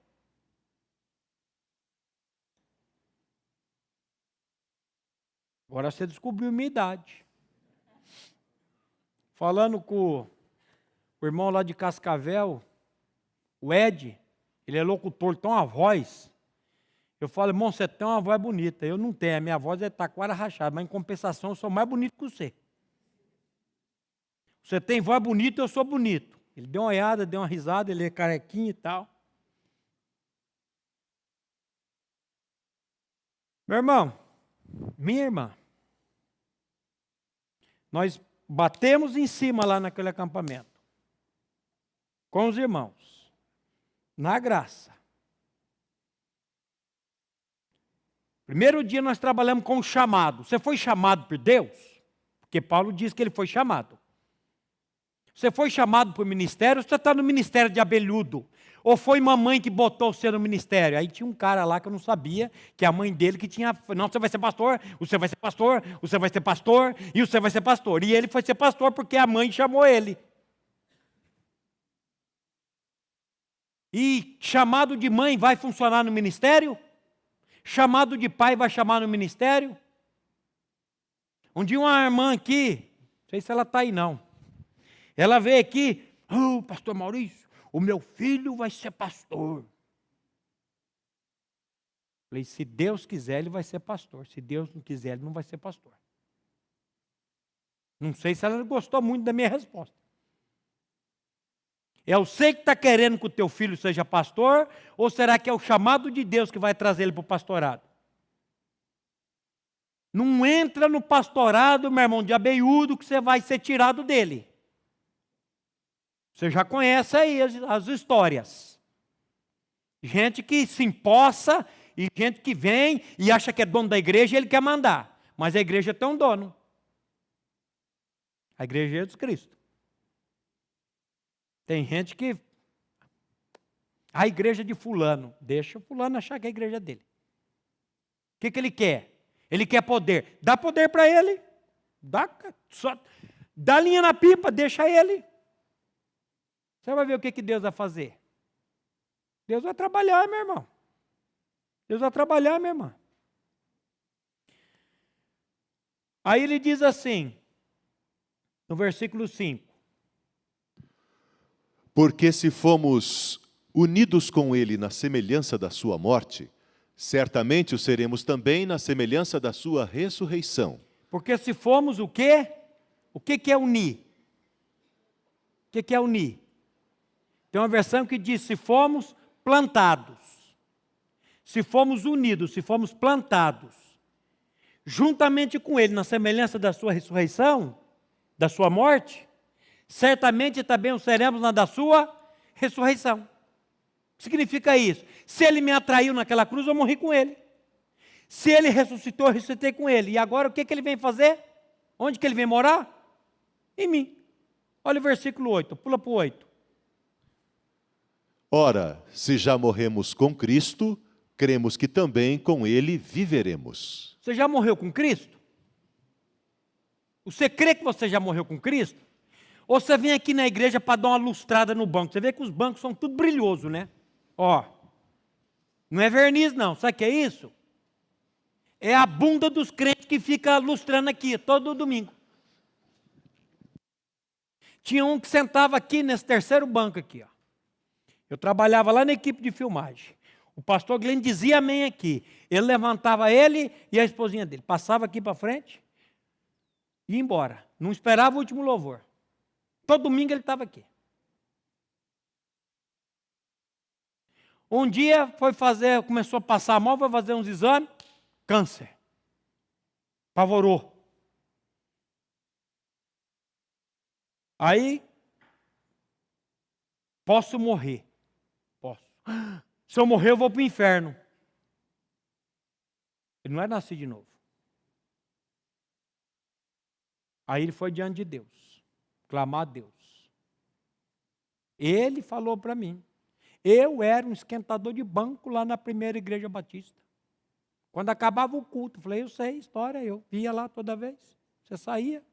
Agora você descobriu minha idade. Falando com o irmão lá de Cascavel, o Ed, ele é locutor, tem uma voz. Eu falo, irmão, você tem uma voz bonita. Eu não tenho, a minha voz é taquara rachada, mas em compensação eu sou mais bonito que você. Você tem voz bonita, eu sou bonito. Ele deu uma olhada, deu uma risada, ele é carequinho e tal. Meu irmão, minha irmã, nós batemos em cima lá naquele acampamento, com os irmãos, na graça. Primeiro dia nós trabalhamos com o chamado. Você foi chamado por Deus? Porque Paulo diz que ele foi chamado. Você foi chamado para o ministério, ou você está no ministério de abelhudo? Ou foi mamãe que botou você no ministério? Aí tinha um cara lá que eu não sabia, que é a mãe dele que tinha... Não, você vai ser pastor, você vai ser pastor, você vai ser pastor, e você vai ser pastor. E ele foi ser pastor porque a mãe chamou ele. E chamado de mãe vai funcionar no ministério? Chamado de pai vai chamar no ministério? Um dia uma irmã aqui, não sei se ela está aí não, ela veio aqui, pastor Maurício, o meu filho vai ser pastor. Falei, se Deus quiser, ele vai ser pastor. Se Deus não quiser, ele não vai ser pastor. Não sei se ela gostou muito da minha resposta. É você que está querendo que o teu filho seja pastor, ou será que é o chamado de Deus que vai trazer ele para o pastorado? Não entra no pastorado, meu irmão, de abelhudo, que você vai ser tirado dele. Você já conhece aí as histórias. Gente que se empossa e gente que vem e acha que é dono da igreja e ele quer mandar. Mas a igreja tem um dono. A igreja é Jesus Cristo. Tem gente que... A igreja de fulano. Deixa o fulano achar que é a igreja dele. O que ele quer? Ele quer poder. Dá poder para ele. Dá linha na pipa, deixa ele. Você vai ver o que Deus vai fazer. Deus vai trabalhar, meu irmão. Deus vai trabalhar, minha irmã. Aí ele diz assim, no versículo 5. Porque se fomos unidos com ele na semelhança da sua morte, certamente o seremos também na semelhança da sua ressurreição. Porque se fomos o quê? O que é unir? O que é unir? Tem uma versão que diz, se fomos plantados, se fomos unidos, se fomos plantados, juntamente com ele, na semelhança da sua ressurreição, da sua morte, certamente também o seremos na da sua ressurreição. O que significa isso? Se ele me atraiu naquela cruz, eu morri com ele. Se ele ressuscitou, eu ressuscitei com ele. E agora o que ele vem fazer? Onde que ele vem morar? Em mim. Olha o versículo 8, pula para o 8. Ora, se já morremos com Cristo, cremos que também com ele viveremos. Você já morreu com Cristo? Você crê que você já morreu com Cristo? Ou você vem aqui na igreja para dar uma lustrada no banco? Você vê que os bancos são tudo brilhoso, né? Ó, Não é verniz, não. Sabe o que é isso? É a bunda dos crentes que fica lustrando aqui todo domingo. Tinha um que sentava aqui nesse terceiro banco aqui, ó. Eu trabalhava lá na equipe de filmagem. O pastor Glenn dizia amém aqui. Ele levantava ele e a esposinha dele. Passava aqui para frente e ia embora. Não esperava o último louvor. Todo domingo ele estava aqui. Um dia começou a passar mal, foi fazer uns exames, câncer. Apavorou. Aí, posso morrer? Posso. Se eu morrer, eu vou para o inferno. Ele não é nascido de novo. Aí ele foi diante de Deus, clamar a Deus. Ele falou para mim. Eu era um esquentador de banco lá na primeira igreja batista. Quando acabava o culto, eu falei, eu sei, história, eu ia lá toda vez. Você saía,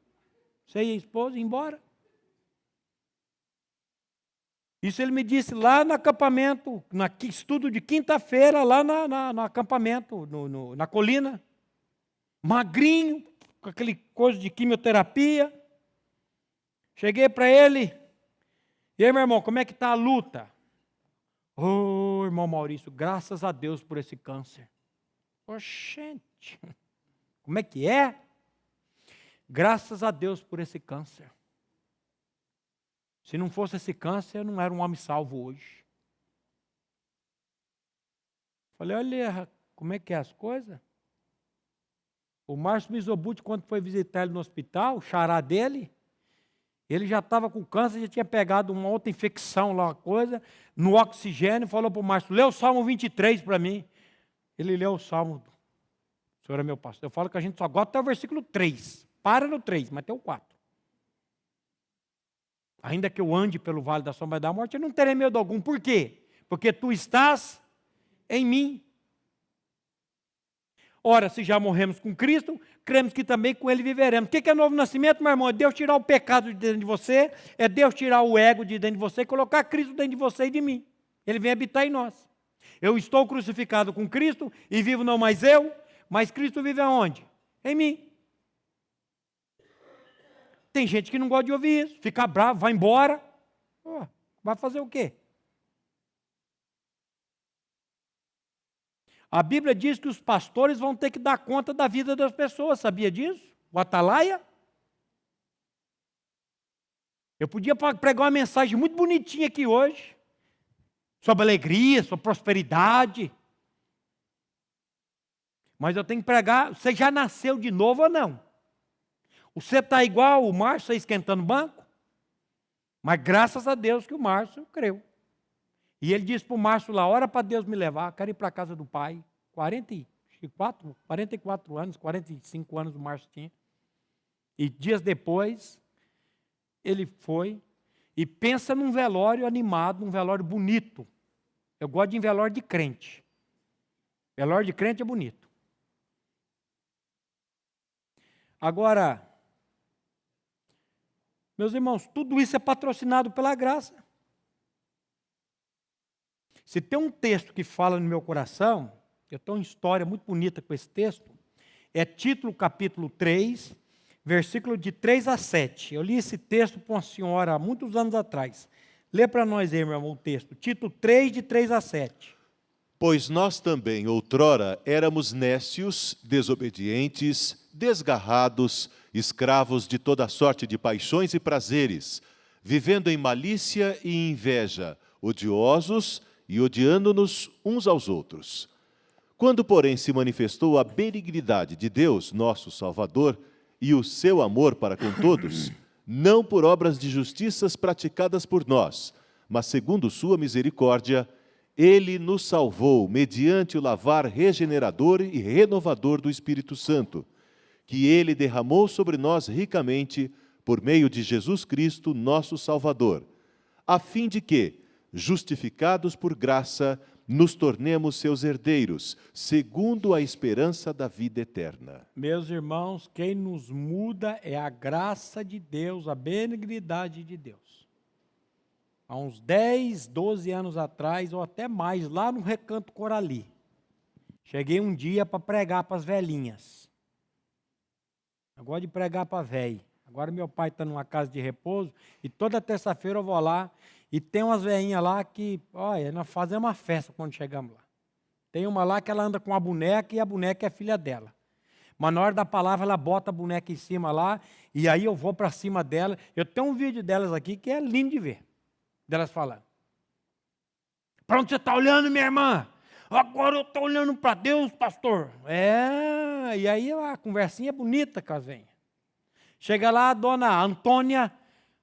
você e a esposa ia embora. Isso ele me disse lá no acampamento, estudo de quinta-feira, lá no acampamento, na colina. Magrinho, com aquele coisa de quimioterapia. Cheguei para ele. E aí, meu irmão, como é que está a luta? Ô, irmão Maurício, graças a Deus por esse câncer. Oxente, como é que é? Graças a Deus por esse câncer. Se não fosse esse câncer, eu não era um homem salvo hoje. Falei, olha, como é que é as coisas? O Márcio Mizobuti, quando foi visitar ele no hospital, o xará dele, ele já estava com câncer, já tinha pegado uma outra infecção lá, uma coisa, no oxigênio, falou para o Márcio, lê o Salmo 23 para mim. Ele leu o Salmo, o senhor é meu pastor. Eu falo que a gente só gosta até o versículo 3. Para no 3, mas tem o 4. Ainda que eu ande pelo vale da sombra da morte, eu não terei medo algum. Por quê? Porque tu estás em mim. Ora, se já morremos com Cristo, cremos que também com Ele viveremos. O que é novo nascimento, meu irmão? É Deus tirar o pecado de dentro de você, é Deus tirar o ego de dentro de você e colocar Cristo dentro de você e de mim. Ele vem habitar em nós. Eu estou crucificado com Cristo e vivo não mais eu, mas Cristo vive aonde? Em mim. Tem gente que não gosta de ouvir isso, fica bravo, vai embora. Vai fazer o quê? A Bíblia diz que os pastores vão ter que dar conta da vida das pessoas, sabia disso? O atalaia. Eu podia pregar uma mensagem muito bonitinha aqui hoje, sobre alegria, sobre prosperidade. Mas eu tenho que pregar, você já nasceu de novo ou não? Você está igual o Márcio esquentando banco? Mas graças a Deus que o Márcio creu. E ele disse para o Márcio lá, ora para Deus me levar, quero ir para a casa do pai. 44 anos, 45 anos o Márcio tinha. E dias depois, ele foi e pensa num velório animado, num velório bonito. Eu gosto de velório de crente. Velório de crente é bonito. Agora, meus irmãos, tudo isso é patrocinado pela graça. Se tem um texto que fala no meu coração, eu tenho uma história muito bonita com esse texto, é Tito capítulo 3, versículo de 3 a 7. Eu li esse texto para uma senhora há muitos anos atrás. Lê para nós aí, meu irmão, o texto. Tito 3, de 3 a 7. Pois nós também, outrora, éramos nécios, desobedientes, desgarrados, escravos de toda sorte de paixões e prazeres, vivendo em malícia e inveja, odiosos e odiando-nos uns aos outros. Quando, porém, se manifestou a benignidade de Deus, nosso Salvador, e o seu amor para com todos, não por obras de justiças praticadas por nós, mas segundo sua misericórdia, Ele nos salvou mediante o lavar regenerador e renovador do Espírito Santo, que Ele derramou sobre nós ricamente por meio de Jesus Cristo, nosso Salvador, a fim de que, justificados por graça, nos tornemos seus herdeiros, segundo a esperança da vida eterna. Meus irmãos, quem nos muda é a graça de Deus, a benignidade de Deus. há uns 10, 12 anos atrás, ou até mais, lá no Recanto Corali. Cheguei um dia para pregar para as velhinhas. Eu gosto de pregar para velho. Agora meu pai está numa casa de repouso e toda terça-feira eu vou lá e tem umas velhinhas lá que, olha, nós fazemos uma festa quando chegamos lá. Tem uma lá que ela anda com a boneca e a boneca é filha dela. Mas na hora da palavra ela bota a boneca em cima lá e aí eu vou para cima dela. Eu tenho um vídeo delas aqui que é lindo de ver. Delas falando. Para onde você está olhando, minha irmã? Agora eu estou olhando para Deus, pastor. E aí a conversinha é bonita com as velhinhas. Chega lá a dona Antônia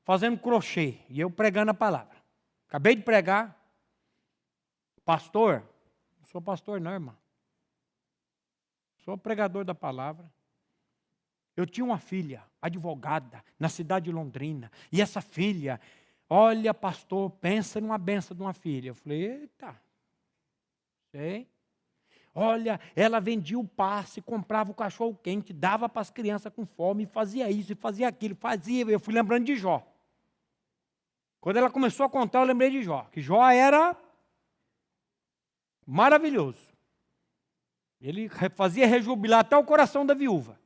fazendo crochê e eu pregando a palavra. Acabei de pregar. Pastor, não sou pastor não, irmã. Sou pregador da palavra. Eu tinha uma filha, advogada, na cidade de Londrina. E essa filha, olha, pastor, pensa numa benção de uma filha. Eu falei, eita, sei. Olha, ela vendia o passe, comprava o cachorro quente, dava para as crianças com fome, fazia isso, fazia aquilo, fazia. Eu fui lembrando de Jó. Quando ela começou a contar, eu lembrei de Jó. Que Jó era maravilhoso. Ele fazia rejubilar até o coração da viúva.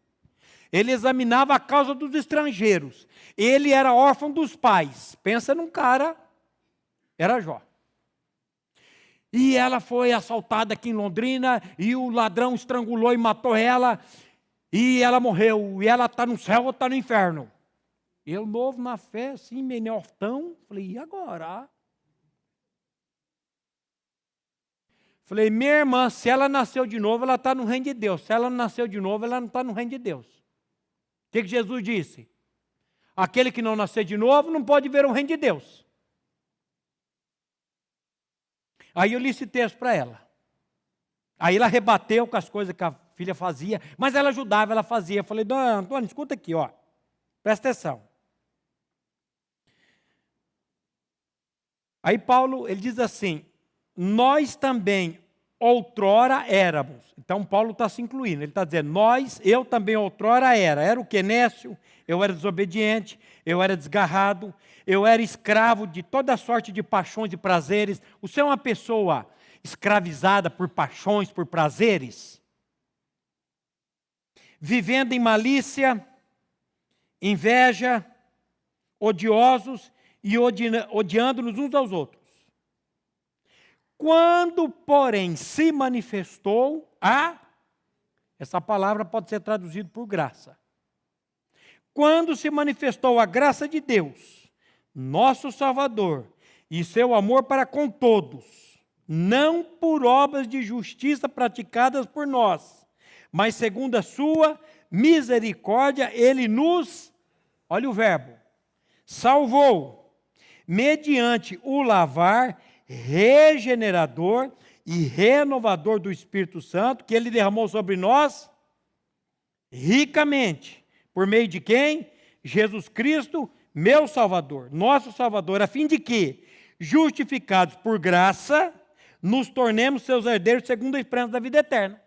Ele examinava a causa dos estrangeiros. Ele era órfão dos pais. Pensa num cara, era Jó. E ela foi assaltada aqui em Londrina, e o ladrão estrangulou e matou ela, e ela morreu, e ela está no céu ou está no inferno. Eu, novo na fé, assim, meio neortão, falei, e agora? Falei, minha irmã, se ela nasceu de novo, ela está no reino de Deus. Se ela não nasceu de novo, ela não está no reino de Deus. O que Jesus disse? Aquele que não nasceu de novo não pode ver o reino de Deus. Aí eu li esse texto para ela. Aí ela rebateu com as coisas que a filha fazia, mas ela ajudava, ela fazia. Eu falei, dona Antônia, escuta aqui, ó. Presta atenção. Aí Paulo, ele diz assim, nós também outrora éramos. Então Paulo está se incluindo, ele está dizendo, eu também outrora era. Era o que, Nécio? Eu era desobediente, eu era desgarrado, eu era escravo de toda sorte de paixões e prazeres. Você é uma pessoa escravizada por paixões, por prazeres? Vivendo em malícia, inveja, odiosos e odiando-nos uns aos outros. Quando, porém, se manifestou essa palavra pode ser traduzida por graça. Quando se manifestou a graça de Deus, nosso Salvador, e seu amor para com todos, não por obras de justiça praticadas por nós, mas segundo a sua misericórdia, ele nos, olha o verbo, salvou, mediante o lavar regenerador e renovador do Espírito Santo, que ele derramou sobre nós ricamente. Por meio de quem? Jesus Cristo, meu Salvador, nosso Salvador, a fim de que, justificados por graça, nos tornemos seus herdeiros segundo a esperança da vida eterna.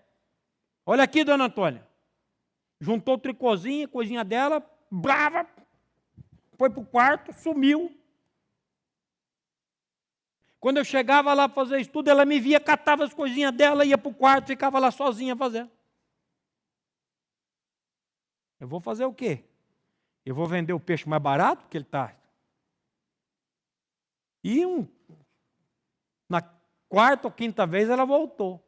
Olha aqui, dona Antônia. Juntou o tricôzinho, coisinha dela, brava, foi para o quarto, sumiu. Quando eu chegava lá para fazer estudo, ela me via, catava as coisinhas dela, ia para o quarto, ficava lá sozinha fazendo. Eu vou fazer o quê? Eu vou vender o peixe mais barato, porque ele está. E na quarta ou quinta vez ela voltou.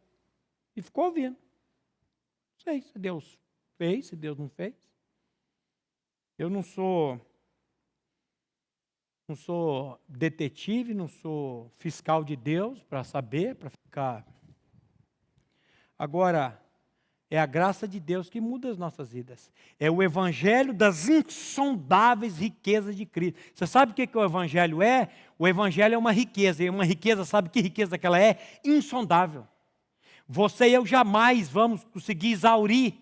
E ficou ouvindo. Não sei se Deus fez, se Deus não fez. Eu não sou detetive, não sou fiscal de Deus para saber, para ficar. Agora, é a graça de Deus que muda as nossas vidas. É o evangelho das insondáveis riquezas de Cristo. Você sabe o que o evangelho é? O evangelho é uma riqueza. E uma riqueza, sabe que riqueza que ela é? Insondável. Você e eu jamais vamos conseguir exaurir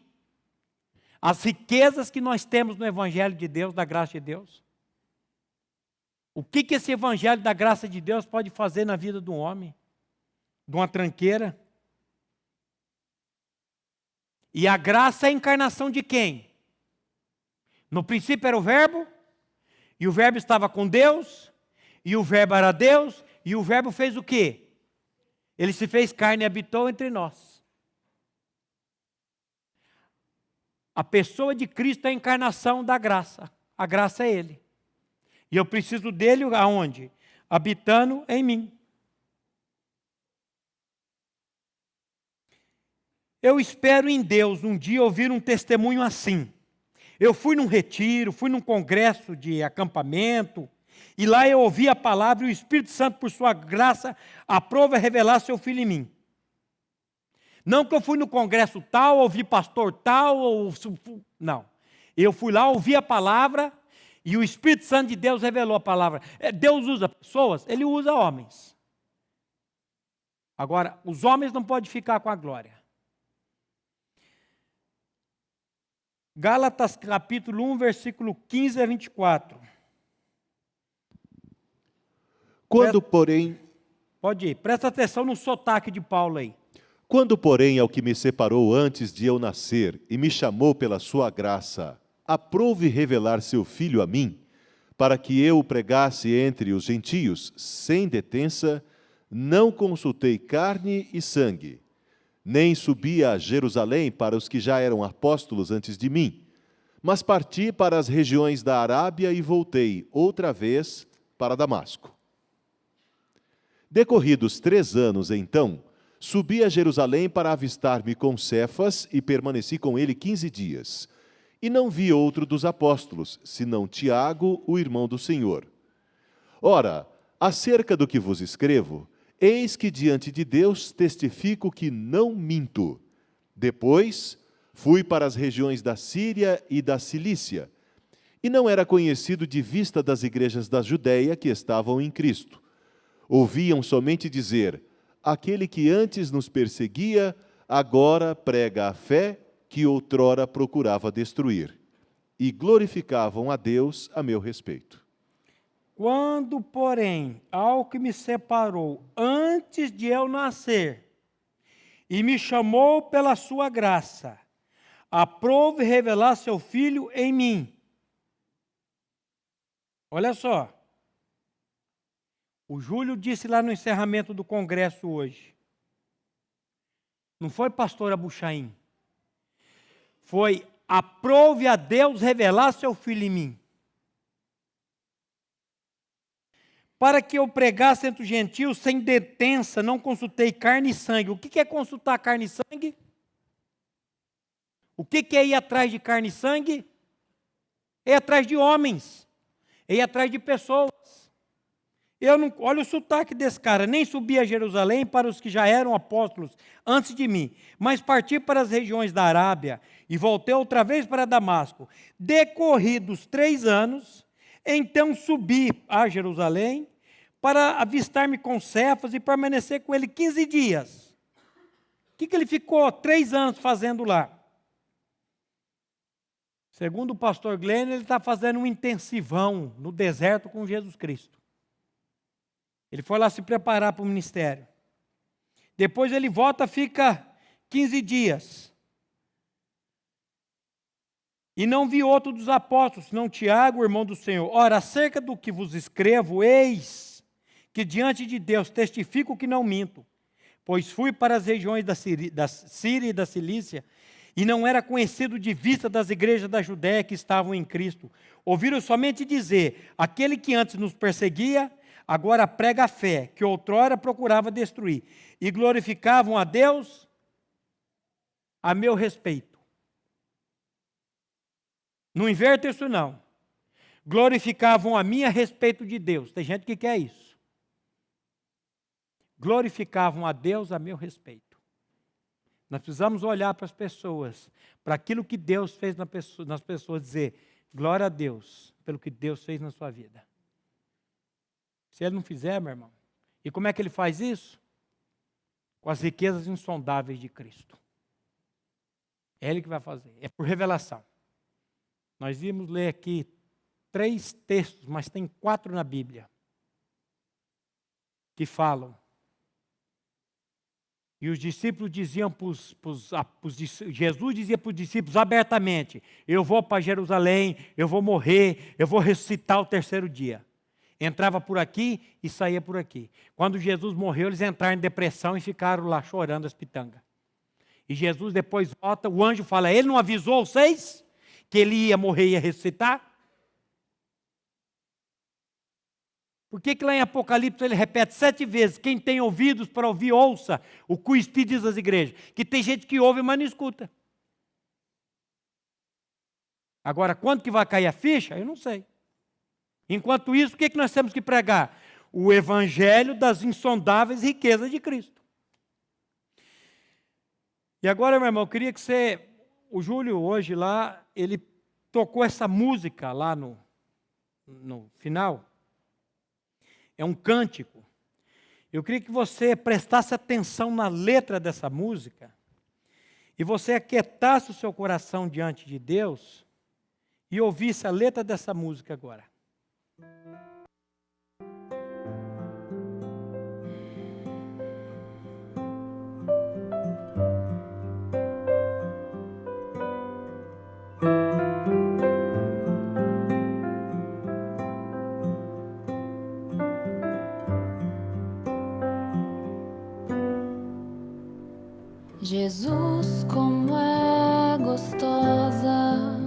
as riquezas que nós temos no evangelho de Deus, da graça de Deus. O que esse evangelho da graça de Deus pode fazer na vida de um homem? De uma tranqueira? E a graça é a encarnação de quem? No princípio era o verbo, e o verbo estava com Deus, e o verbo era Deus, e o verbo fez o quê? Ele se fez carne e habitou entre nós. A pessoa de Cristo é a encarnação da graça. A graça é Ele. E eu preciso dele aonde? Habitando em mim. Eu espero em Deus um dia ouvir um testemunho assim. Eu fui num retiro, fui num congresso de acampamento, e lá eu ouvi a palavra e o Espírito Santo, por sua graça, aprova revelar seu Filho em mim. Não que eu fui no congresso tal, ouvi pastor tal, não. Eu fui lá, ouvi a palavra, e o Espírito Santo de Deus revelou a palavra. Deus usa pessoas, Ele usa homens. Agora, os homens não podem ficar com a glória. Gálatas capítulo 1, versículo 15 a 24. Quando, porém... Pode ir, presta atenção no sotaque de Paulo aí. Quando, porém, ao que me separou antes de eu nascer e me chamou pela sua graça, aprouve revelar seu Filho a mim, para que eu o pregasse entre os gentios, sem detença, não consultei carne e sangue, nem subi a Jerusalém para os que já eram apóstolos antes de mim, mas parti para as regiões da Arábia e voltei outra vez para Damasco. Decorridos 3 anos, então, subi a Jerusalém para avistar-me com Cefas e permaneci com ele 15 dias. E não vi outro dos apóstolos, senão Tiago, o irmão do Senhor. Ora, acerca do que vos escrevo, eis que diante de Deus testifico que não minto. Depois, fui para as regiões da Síria e da Cilícia, e não era conhecido de vista das igrejas da Judéia que estavam em Cristo. Ouviam somente dizer: aquele que antes nos perseguia, agora prega a fé que outrora procurava destruir. E glorificavam a Deus a meu respeito. Quando, porém, ao que me separou antes de eu nascer, e me chamou pela sua graça, aprove revelar seu Filho em mim. Olha só. O Júlio disse lá no encerramento do congresso hoje. Não foi pastor Abuchaim. Foi, aprove a Deus revelar seu Filho em mim. Para que eu pregasse entre os gentios sem detença, não consultei carne e sangue. O que é consultar carne e sangue? O que é ir atrás de carne e sangue? É ir atrás de homens. É ir atrás de pessoas. Olha o sotaque desse cara, nem subi a Jerusalém para os que já eram apóstolos antes de mim, mas parti para as regiões da Arábia e voltei outra vez para Damasco. Decorridos 3 anos, então subi a Jerusalém para avistar-me com Cefas e permanecer com ele 15 dias. O que ele ficou 3 anos fazendo lá? Segundo o pastor Glenn, ele está fazendo um intensivão no deserto com Jesus Cristo. Ele foi lá se preparar para o ministério. Depois ele volta, fica 15 dias. E não vi outro dos apóstolos, senão Tiago, irmão do Senhor. Ora, acerca do que vos escrevo, eis que diante de Deus testifico que não minto. Pois fui para as regiões da Síria e da Cilícia, e não era conhecido de vista das igrejas da Judéia que estavam em Cristo. Ouviram somente dizer: aquele que antes nos perseguia, agora prega a fé, que outrora procurava destruir. E glorificavam a Deus a meu respeito. Não inverta isso não. Glorificavam a mim a respeito de Deus. Tem gente que quer isso. Glorificavam a Deus a meu respeito. Nós precisamos olhar para as pessoas, para aquilo que Deus fez nas pessoas, dizer: glória a Deus pelo que Deus fez na sua vida. Se ele não fizer, meu irmão, e como é que ele faz isso? Com as riquezas insondáveis de Cristo. É ele que vai fazer, é por revelação. Nós íamos ler aqui 3 textos, mas tem 4 na Bíblia, que falam. E os discípulos diziam Jesus dizia para os discípulos abertamente: eu vou para Jerusalém, eu vou morrer, eu vou ressuscitar o 3º dia. Entrava por aqui e saía por aqui. Quando Jesus morreu, eles entraram em depressão e ficaram lá chorando as pitangas. E Jesus depois volta, o anjo fala, ele não avisou vocês que ele ia morrer e ia ressuscitar? Por que lá em Apocalipse ele repete 7 vezes, quem tem ouvidos para ouvir, ouça o que o Espírito diz às igrejas? Que tem gente que ouve, mas não escuta. Agora, quando que vai cair a ficha? Eu não sei. Enquanto isso, o que nós temos que pregar? O evangelho das insondáveis riquezas de Cristo. E agora, meu irmão, eu queria que você... O Júlio, hoje lá, ele tocou essa música lá no final. É um cântico. Eu queria que você prestasse atenção na letra dessa música e você aquietasse o seu coração diante de Deus e ouvisse a letra dessa música agora. Jesus, como é gostosa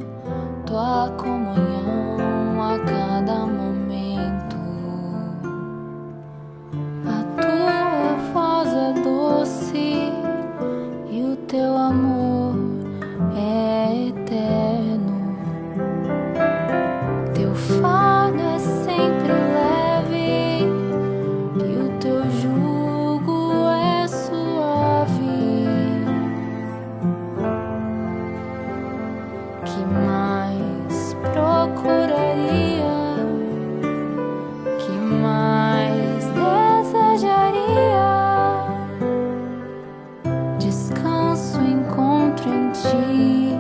tua comunhão a cada momento. A tua voz é doce e o teu amor é eterno. Teu fardo é sempre leve e o teu jugo é suave. Que mais procuraria, que mais desejaria? Descanso encontro em ti,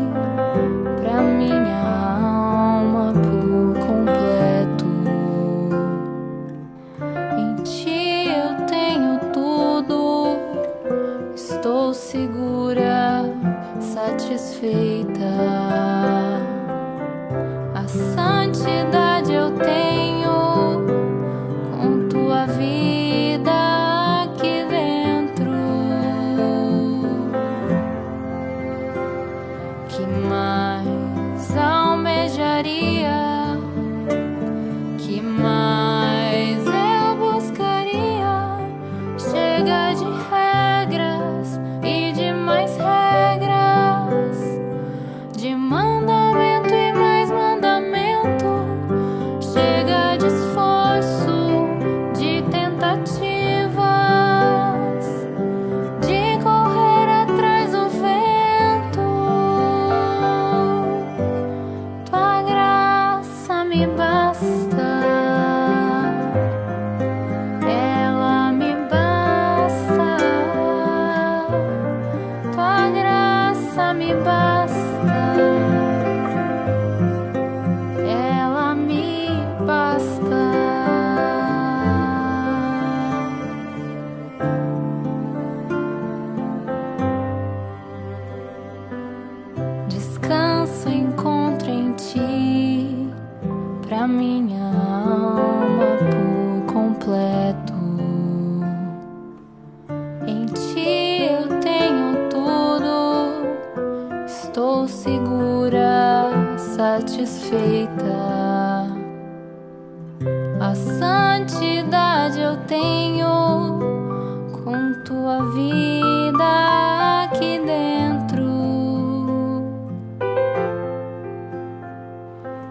pra minha alma por completo. Em ti eu tenho tudo, estou segura, satisfeita. A santidade eu tenho com tua vida aqui dentro. Que mais almejaria, que mais eu buscaria? Chega de regras e de mais regras, de mandamento e mais mandamento. Chega de esforço, de tentativas, de correr atrás do vento. Tua graça me basta, ela me basta. Tua graça me basta, ela me basta. Descanso encontro em ti, pra minha alma por completo. Em ti eu tenho tudo, estou segura, satisfeita. A santidade eu tenho com tua vida aqui dentro.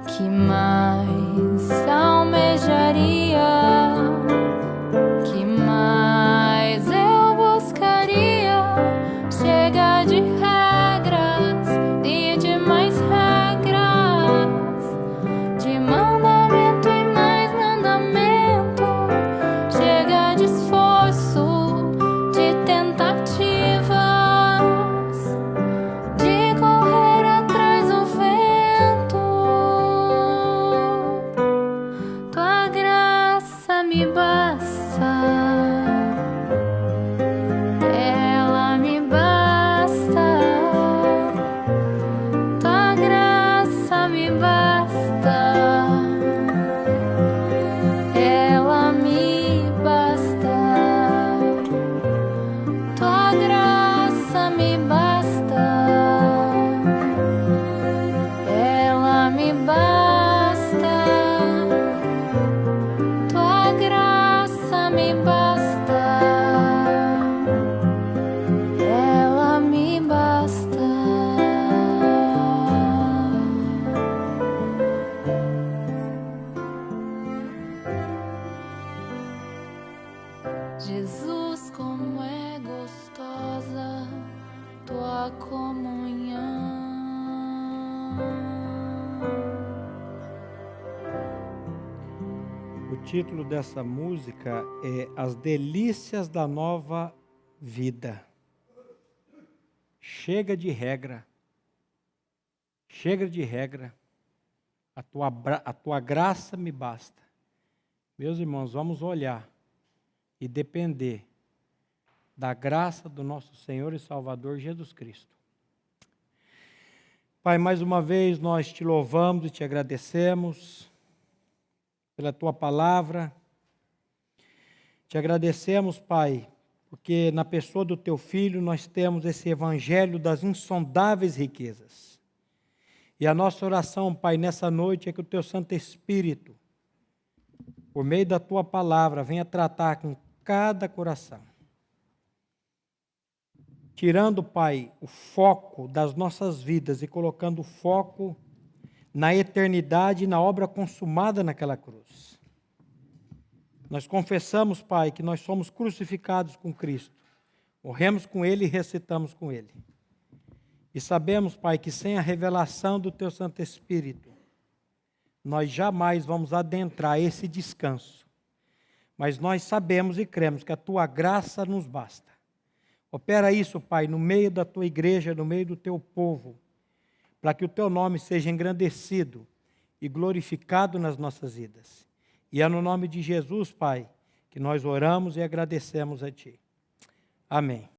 Que mais almejaria, que mais eu buscaria? Chega de regras e de mais regras, de mandamento e mais mandamento. Chega de esforço, de tentativas, de correr atrás do vento. título dessa música é As Delícias da Nova Vida. Chega de regra. Chega de regra. A tua graça me basta. Meus irmãos, vamos olhar e depender da graça do nosso Senhor e Salvador Jesus Cristo. Pai, mais uma vez nós te louvamos e te agradecemos pela tua palavra. Te agradecemos, Pai, porque na pessoa do teu Filho nós temos esse evangelho das insondáveis riquezas. E a nossa oração, Pai, nessa noite é que o teu Santo Espírito, por meio da tua palavra, venha tratar com cada coração. Tirando, Pai, o foco das nossas vidas e colocando o foco na eternidade e na obra consumada naquela cruz. Nós confessamos, Pai, que nós somos crucificados com Cristo. Morremos com Ele e ressuscitamos com Ele. E sabemos, Pai, que sem a revelação do Teu Santo Espírito, nós jamais vamos adentrar esse descanso. Mas nós sabemos e cremos que a Tua graça nos basta. Opera isso, Pai, no meio da Tua igreja, no meio do Teu povo, para que o Teu nome seja engrandecido e glorificado nas nossas vidas. E é no nome de Jesus, Pai, que nós oramos e agradecemos a Ti. Amém.